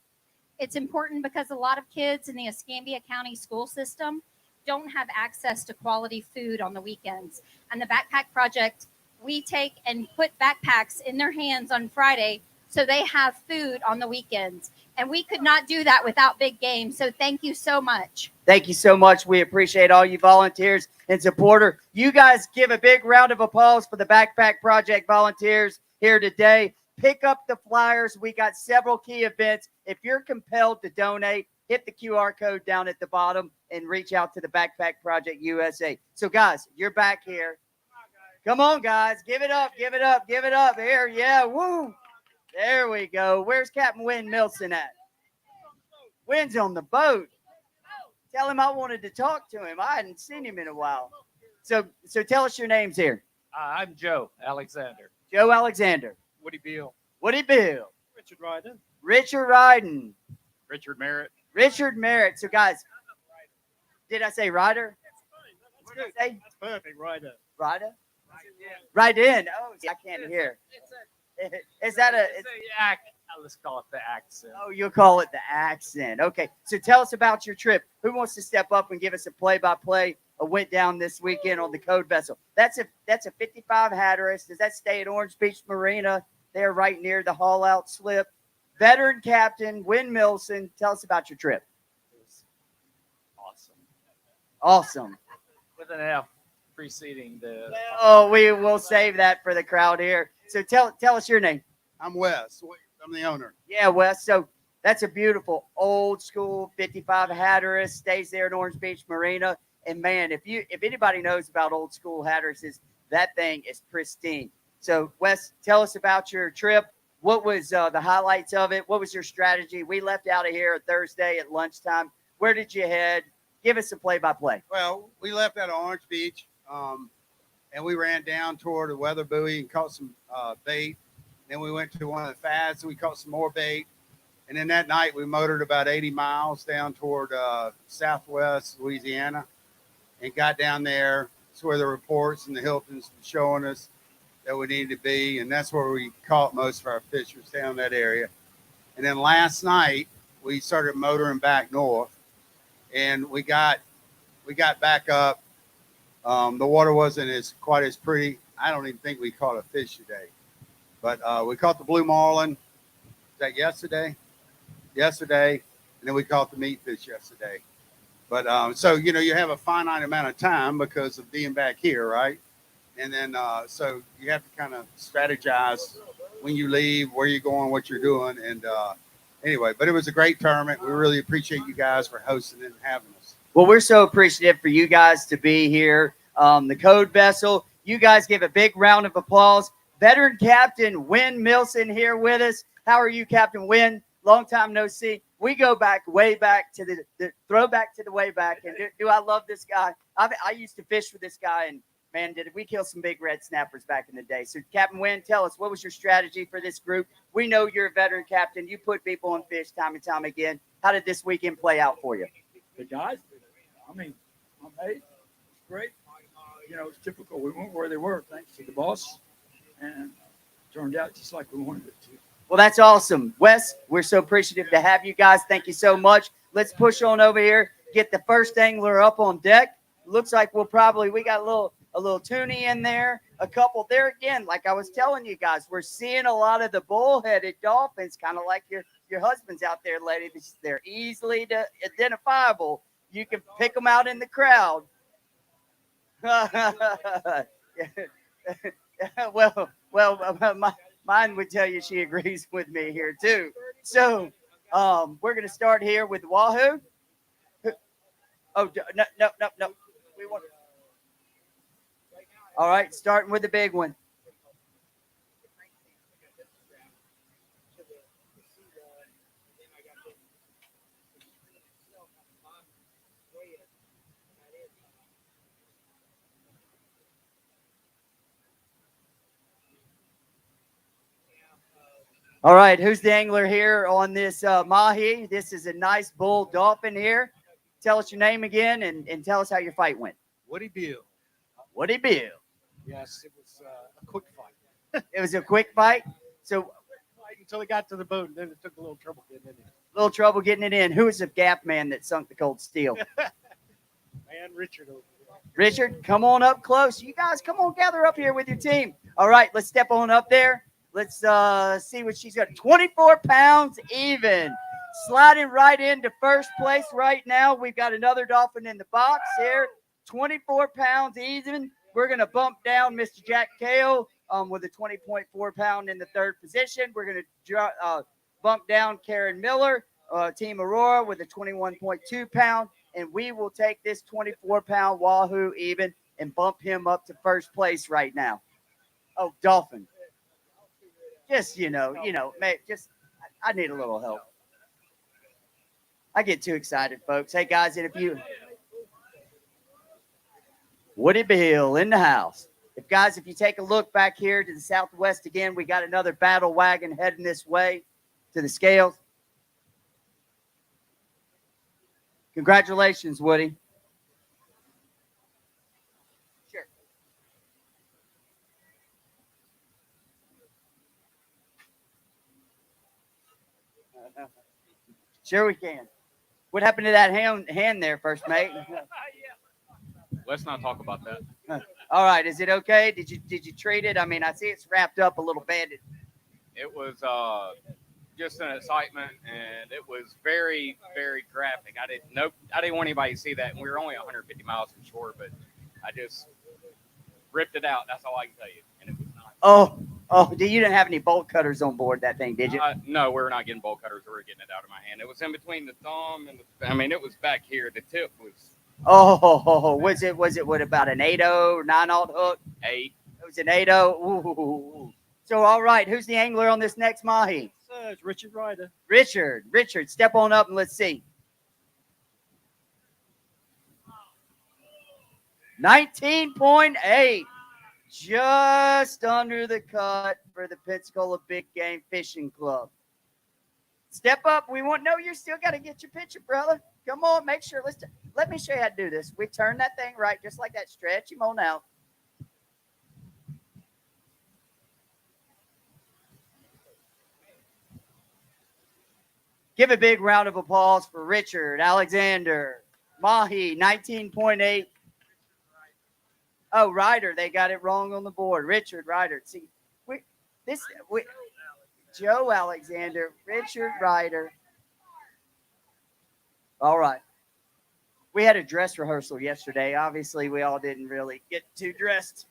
It's important because a lot of kids in the Escambia County school system don't have access to quality food on the weekends. And the Backpack Project, we take and put backpacks in their hands on Friday so they have food on the weekends. And we could not do that without Big Game. So thank you so much. Thank you so much. We appreciate all you volunteers and supporters. You guys give a big round of applause for the Backpack Project volunteers here today. Pick up the flyers. We got several key events. If you're compelled to donate, hit the QR code down at the bottom and reach out to the Backpack Project USA. So, guys, you're back here. Come on, guys. Give it up, give it up, give it up. Here, yeah, woo. There we go. Where's Captain Wynn Milson at? Wynn's on the boat. Tell him I wanted to talk to him. I hadn't seen him in a while. So tell us your names here. I'm Joe Alexander. Joe Alexander. Woody Beal. Woody Bill. Richard Ryden. Richard Ryden. Richard Merritt. Richard Merritt. So, guys, did I say Ryder? What did I say? That's perfect. Ryder. Ryder? Right in. Oh, see, I can't hear. Is that a? Let's call it the accent. Oh, you'll call it the accent. Okay. So tell us about your trip. Who wants to step up and give us a play-by-play of went down this weekend on the Code Vessel? That's a 55 Hatteras. Does that stay at Orange Beach Marina? They're right near the haul out slip. Veteran captain Wynn Milson. Tell us about your trip. Awesome. Awesome. With an F preceding the. Oh, we will save that for the crowd here. So tell us your name. I'm Wes. I'm the owner. Yeah, Wes. So that's a beautiful old school 55 Hatteras. Stays there at Orange Beach Marina. And man, if anybody knows about old school Hatteras, that thing is pristine. So Wes, tell us about your trip. What was the highlights of it? What was your strategy? We left out of here Thursday at lunchtime. Where did you head? Give us a play-by-play. Well, we left out of Orange Beach, and we ran down toward the weather buoy and caught some bait. Then we went to one of the fads and we caught some more bait. And then that night we motored about 80 miles down toward southwest Louisiana and got down there. That's where the reports and the Hiltons were showing us that we needed to be. And that's where we caught most of our fish, was down that area. And then last night we started motoring back north, and we got back up. The water wasn't quite as pretty. I don't even think we caught a fish today. But we caught the blue marlin. Was that yesterday? Yesterday. And then we caught the meatfish yesterday. But so, you have a finite amount of time because of being back here, right? And then so you have to kind of strategize when you leave, where you're going, what you're doing. And anyway, but it was a great tournament. We really appreciate you guys for hosting it and having us. Well, we're so appreciative for you guys to be here. The Code Vessel, you guys give a big round of applause. Veteran Captain Wynn Milson here with us. How are you, Captain Wynn? Long time no see. We go back way back to the throwback to the way back. And do I love this guy? I used to fish with this guy, and man, did we kill some big red snappers back in the day. So, Captain Wynn, tell us, what was your strategy for this group? We know you're a veteran captain. You put people on fish time and time again. How did this weekend play out for you? The guys, I mean, my mate, it's great. It's typical. We weren't where they were, thanks to the boss, and turned out just like we wanted it to. Well, that's awesome. Wes, we're so appreciative to have you guys. Thank you so much. Let's push on over here, get the first angler up on deck. Looks like we got a little toonie in there, a couple there again. Like I was telling you guys, we're seeing a lot of the bullheaded dolphins, kind of like your husbands out there, ladies. They're easily identifiable. You can pick them out in the crowd. Mine would tell you she agrees with me here too. So we're going to start here with Wahoo. Oh, no. We want. All right, starting with the big one. All right, who's the angler here on this mahi? This is a nice bull dolphin here. Tell us your name again and tell us how your fight went. Woody Beal. Woody Beal. Yes, it was a quick fight. It was a quick fight. So until it got to the boat, and then it took a little trouble getting in there. A little trouble getting it in. Who was the gap man that sunk the cold steel? Man, Richard over there. Richard, come on up close. You guys, come on, gather up here with your team. All right, let's step on up there. Let's see what she's got. 24 pounds even. Sliding right into first place right now. We've got another dolphin in the box here. 24 pounds even. We're going to bump down Mr. Jack Kale with a 20.4 pound in the third position. We're going to bump down Karen Miller, Team Aurora, with a 21.2 pound. And we will take this 24 pound Wahoo even and bump him up to first place right now. Oh, dolphin. Just, I need a little help. I get too excited, folks. Hey, guys, and if you... Woody Bill in the house. If you take a look back here to the southwest again, we got another battle wagon heading this way to the scales. Congratulations, Woody. Sure. Sure we can. What happened to that hand there, first mate? Let's not talk about that. All right, is it okay? Did you treat it? I mean, I see it's wrapped up a little bit. It was just an excitement, and it was very, very graphic. I didn't want anybody to see that, and we were only 150 miles from shore, but I just ripped it out. That's all I can tell you, and it was nice. You didn't have any bolt cutters on board that thing, did you? No, we're not getting bolt cutters. We're getting it out of my hand. It was in between the thumb and it was back here. The tip was. Was it what, about an 8-0 or 9-0 hook? 8. It was an 8-0. Ooh. So, all right, who's the angler on this next mahi? It's Richard Ryder. Richard, step on up and let's see. 19.8. Just under the cut for the Pensacola Big Game Fishing Club. Step up. We want you still got to get your picture, brother. Come on, make sure. Let me show you how to do this. We turn that thing right, just like that. Stretch him on out. Give a big round of applause for Richard Alexander. Mahi, 19.8. Oh, Ryder, they got it wrong on the board. Richard Ryder. See, Joe Alexander, Richard Ryder. All right. We had a dress rehearsal yesterday. Obviously, we all didn't really get too dressed.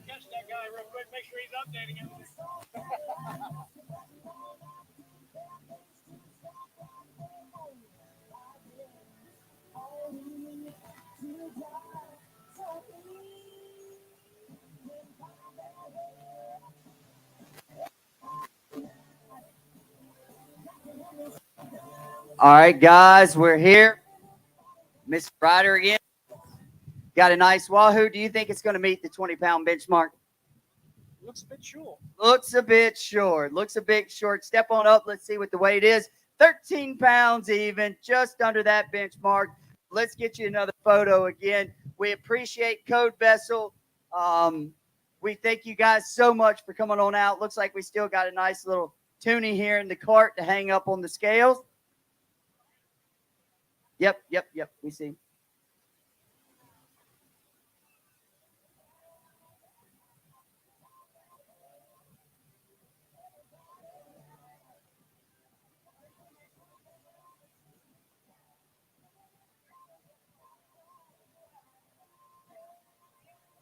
Catch that guy real quick. Make sure he's updating everything. All right, guys, we're here. Mr. Ryder again. Got a nice wahoo. Do you think it's going to meet the 20-pound benchmark? Looks a bit short. Looks a bit short. Step on up. Let's see what the weight is. 13 pounds even, just under that benchmark. Let's get you another photo again. We appreciate Code Vessel. We thank you guys so much for coming on out. Looks like we still got a nice little toonie here in the cart to hang up on the scales. Yep. We see.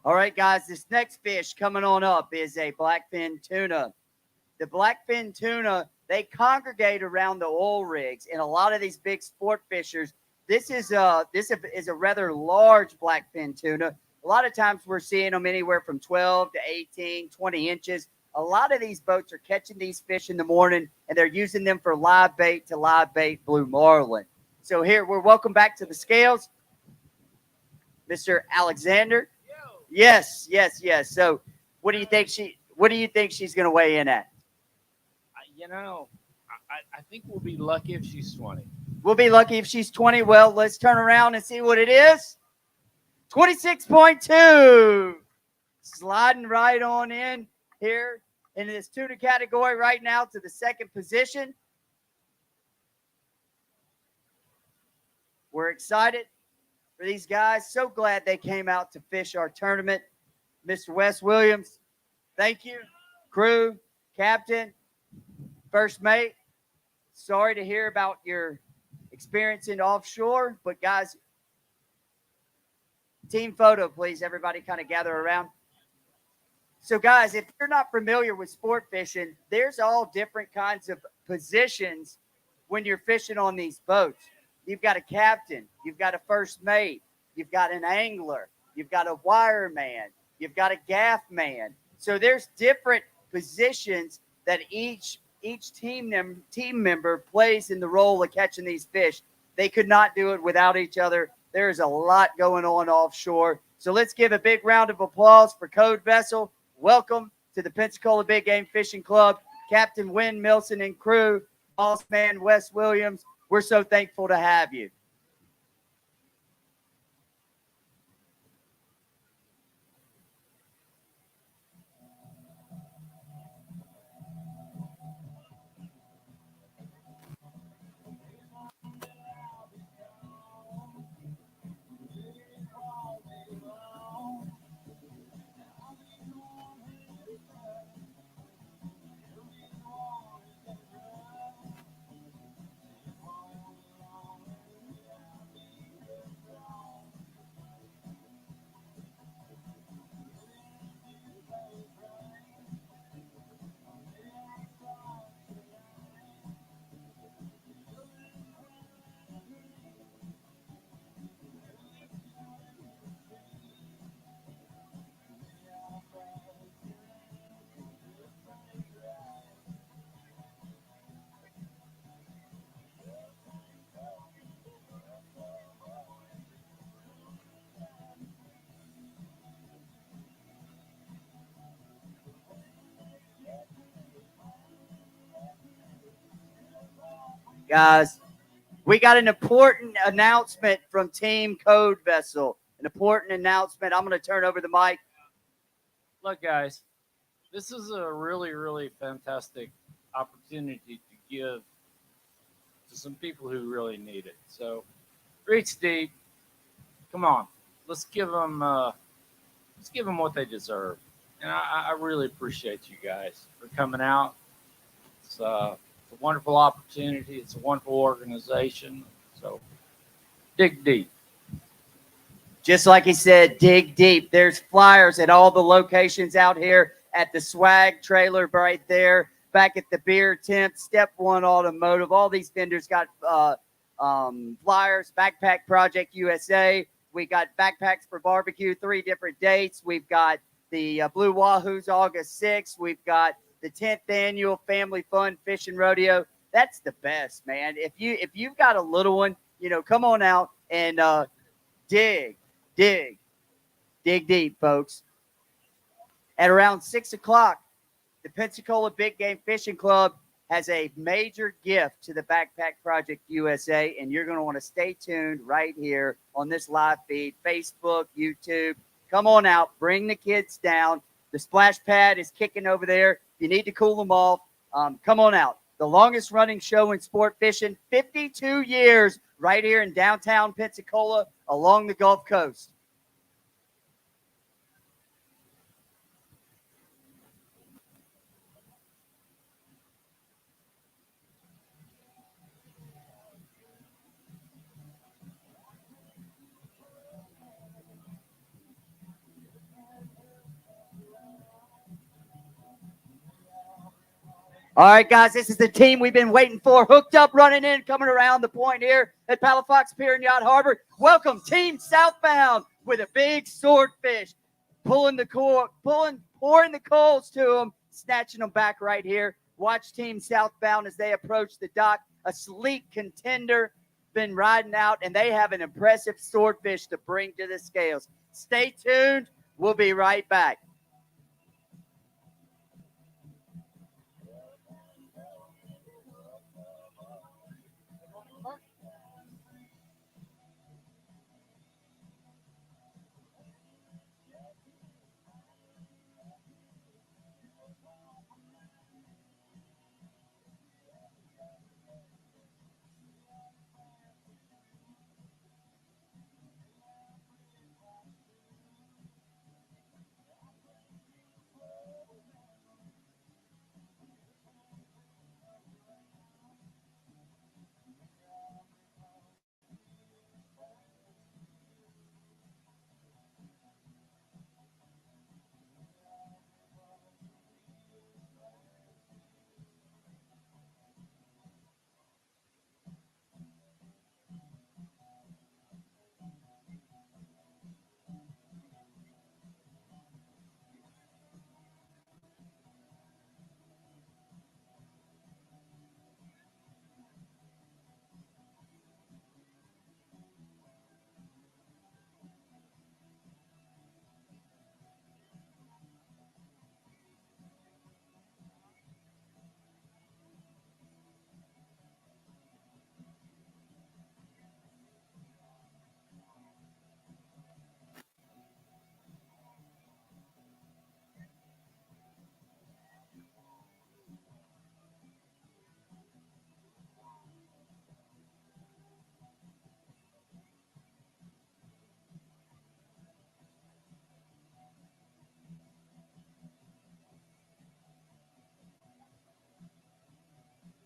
All right, guys, this next fish coming on up is a blackfin tuna. The blackfin tuna, they congregate around the oil rigs, and a lot of these big sport fishers, this is a rather large blackfin tuna. A lot of times we're seeing them anywhere from 12 to 18, 20 inches. A lot of these boats are catching these fish in the morning, and they're using them for live bait to live bait blue marlin. So here, we're welcome back to the scales, Mr. Alexander. Yes. So, what do you think she's going to weigh in at? I think we'll be lucky if she's 20. We'll be lucky if she's 20. Well, let's turn around and see what it is. 26.2. Sliding right on in here in this tuna category right now to the second position. We're excited for these guys. So glad they came out to fish our tournament. Mr. Wes Williams, thank you. Crew, captain, first mate, sorry to hear about your experience in offshore, but guys, team photo, please. Everybody kind of gather around. So, guys, if you're not familiar with sport fishing, there's all different kinds of positions when you're fishing on these boats. You've got a captain, you've got a first mate, you've got an angler, you've got a wireman, you've got a gaff man. So there's different positions that each team member plays in the role of catching these fish. They could not do it without each other. There's a lot going on offshore. So let's give a big round of applause for Code Vessel. Welcome to the Pensacola Big Game Fishing Club, Captain Wynn Milson and crew, boss man Wes Williams. We're so thankful to have you. Guys, we got an important announcement from Team Code Vessel. An important announcement. I'm going to turn over the mic. Look, guys, this is a really, really fantastic opportunity to give to some people who really need it. So, reach deep. Come on, let's give them what they deserve. And I really appreciate you guys for coming out. It's a wonderful opportunity. It's a wonderful organization. So, dig deep. Just like he said, dig deep. There's flyers at all the locations out here at the swag trailer right there, back at the beer tent, Step One Automotive. All these vendors got flyers, Backpack Project USA. We got Backpacks for Barbecue, 3 different dates. We've got the Blue Wahoos August 6th. We've got the 10th annual Family Fun Fishing Rodeo. That's the best, man. If you've got a little one, come on out and dig deep, folks. At around 6 o'clock, the Pensacola Big Game Fishing Club has a major gift to the Backpack Project USA, and you're going to want to stay tuned right here on this live feed, Facebook, YouTube. Come on out. Bring the kids down. The splash pad is kicking over there. If you need to cool them off, come on out. The longest running show in sport fishing, 52 years, right here in downtown Pensacola along the Gulf Coast. All right, guys, this is the team we've been waiting for. Hooked up, running in, coming around the point here at Palafox Pier and Yacht Harbor. Welcome, Team Southbound with a big swordfish. Pouring the coals to them, snatching them back right here. Watch Team Southbound as they approach the dock. A sleek contender been riding out, and they have an impressive swordfish to bring to the scales. Stay tuned. We'll be right back.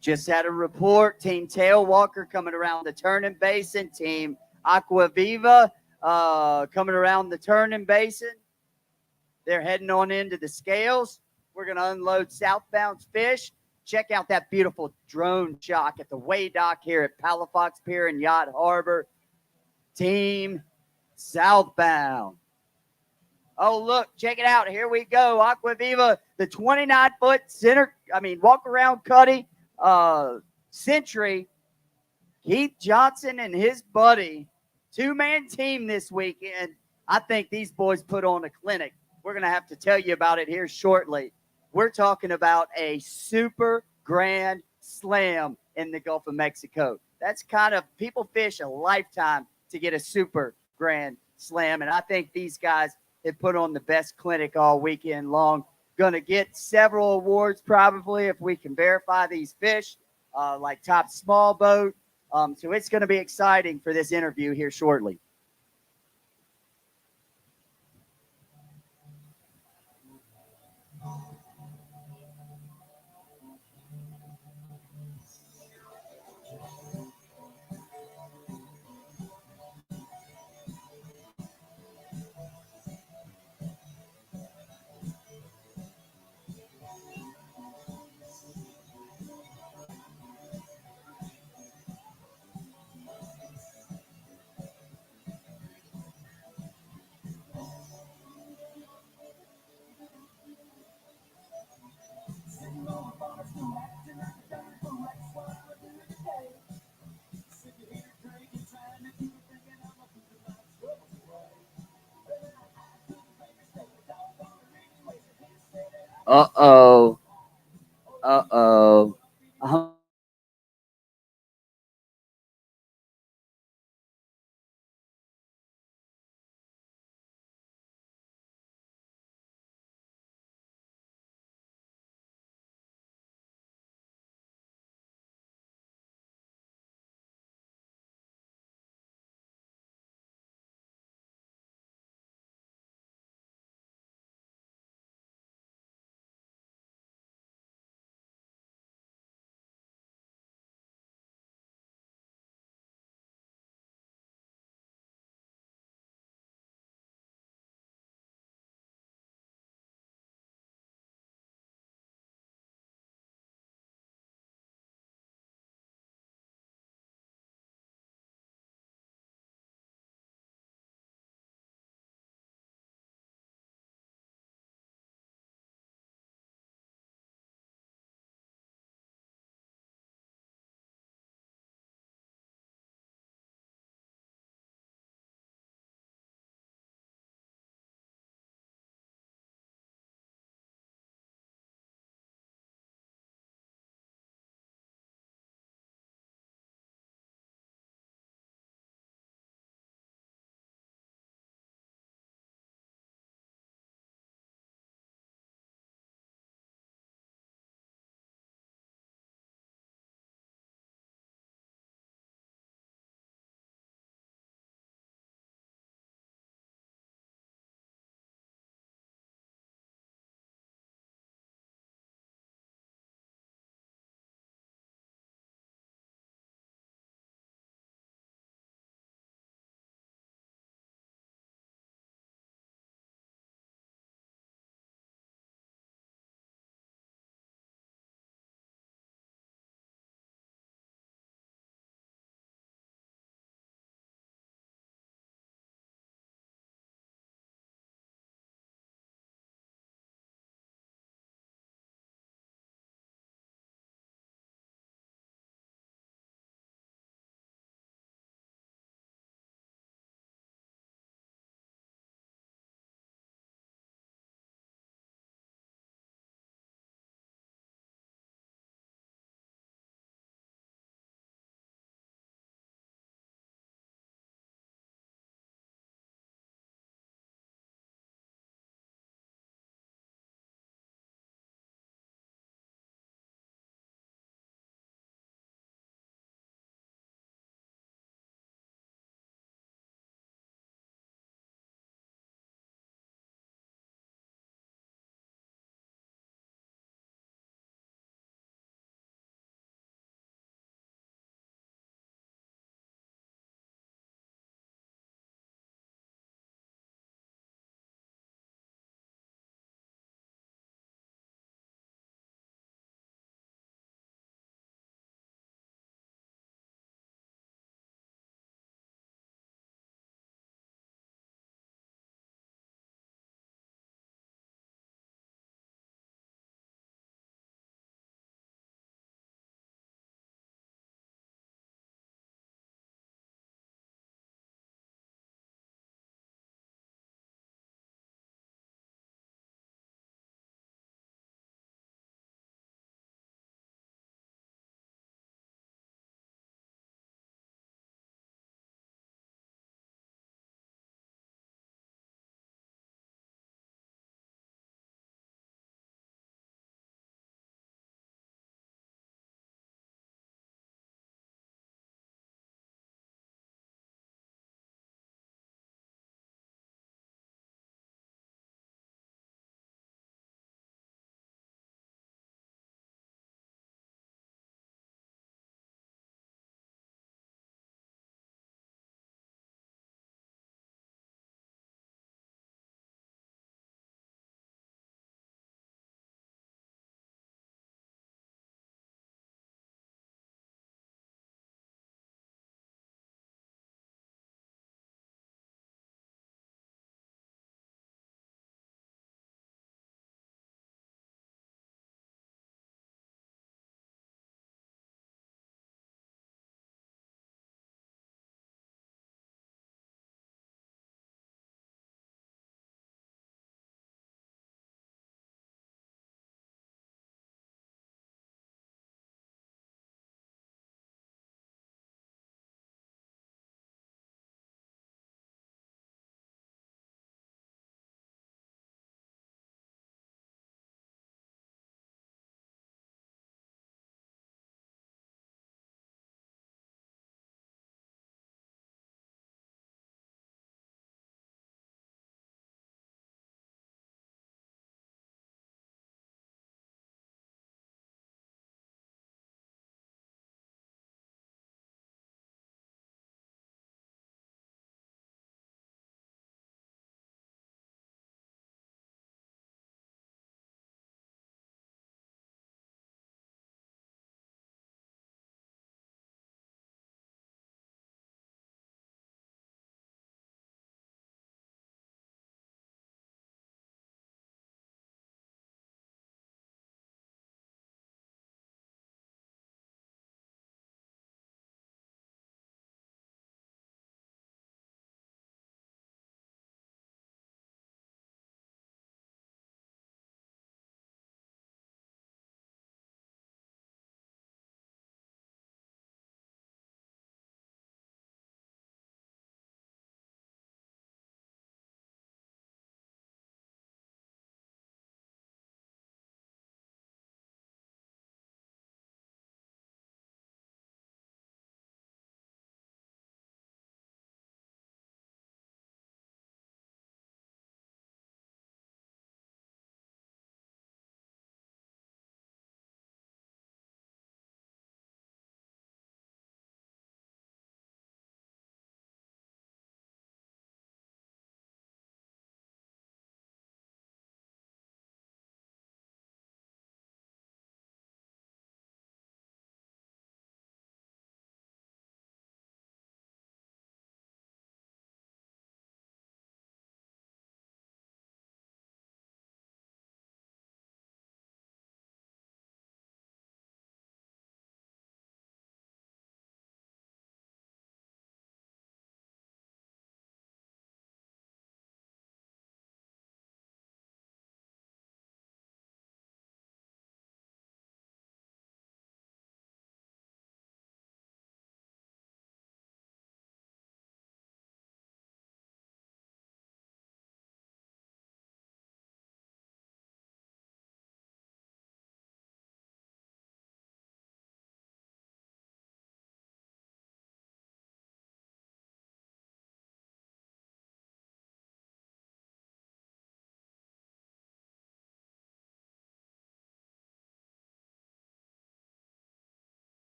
Just had a report. Team Tailwalker coming around the turning basin. Team Aqua Viva coming around the turning basin. They're heading on into the scales. We're going to unload southbound fish. Check out that beautiful drone shot at the way dock here at Palafox Pier and Yacht Harbor. Team southbound. Oh, look, check it out. Here we go. Aqua Viva, the 29-foot walk-around cutty Century. Keith Johnson and his buddy, two-man team this weekend. I think these boys put on a clinic. We're going to have to tell you about it here shortly. We're talking about a super grand slam in the Gulf of Mexico. That's kind of, people fish a lifetime to get a super grand slam, and I think these guys have put on the best clinic all weekend long. Going to get several awards probably if we can verify these fish, like top small boat. So it's going to be exciting for this interview here shortly. Uh-oh.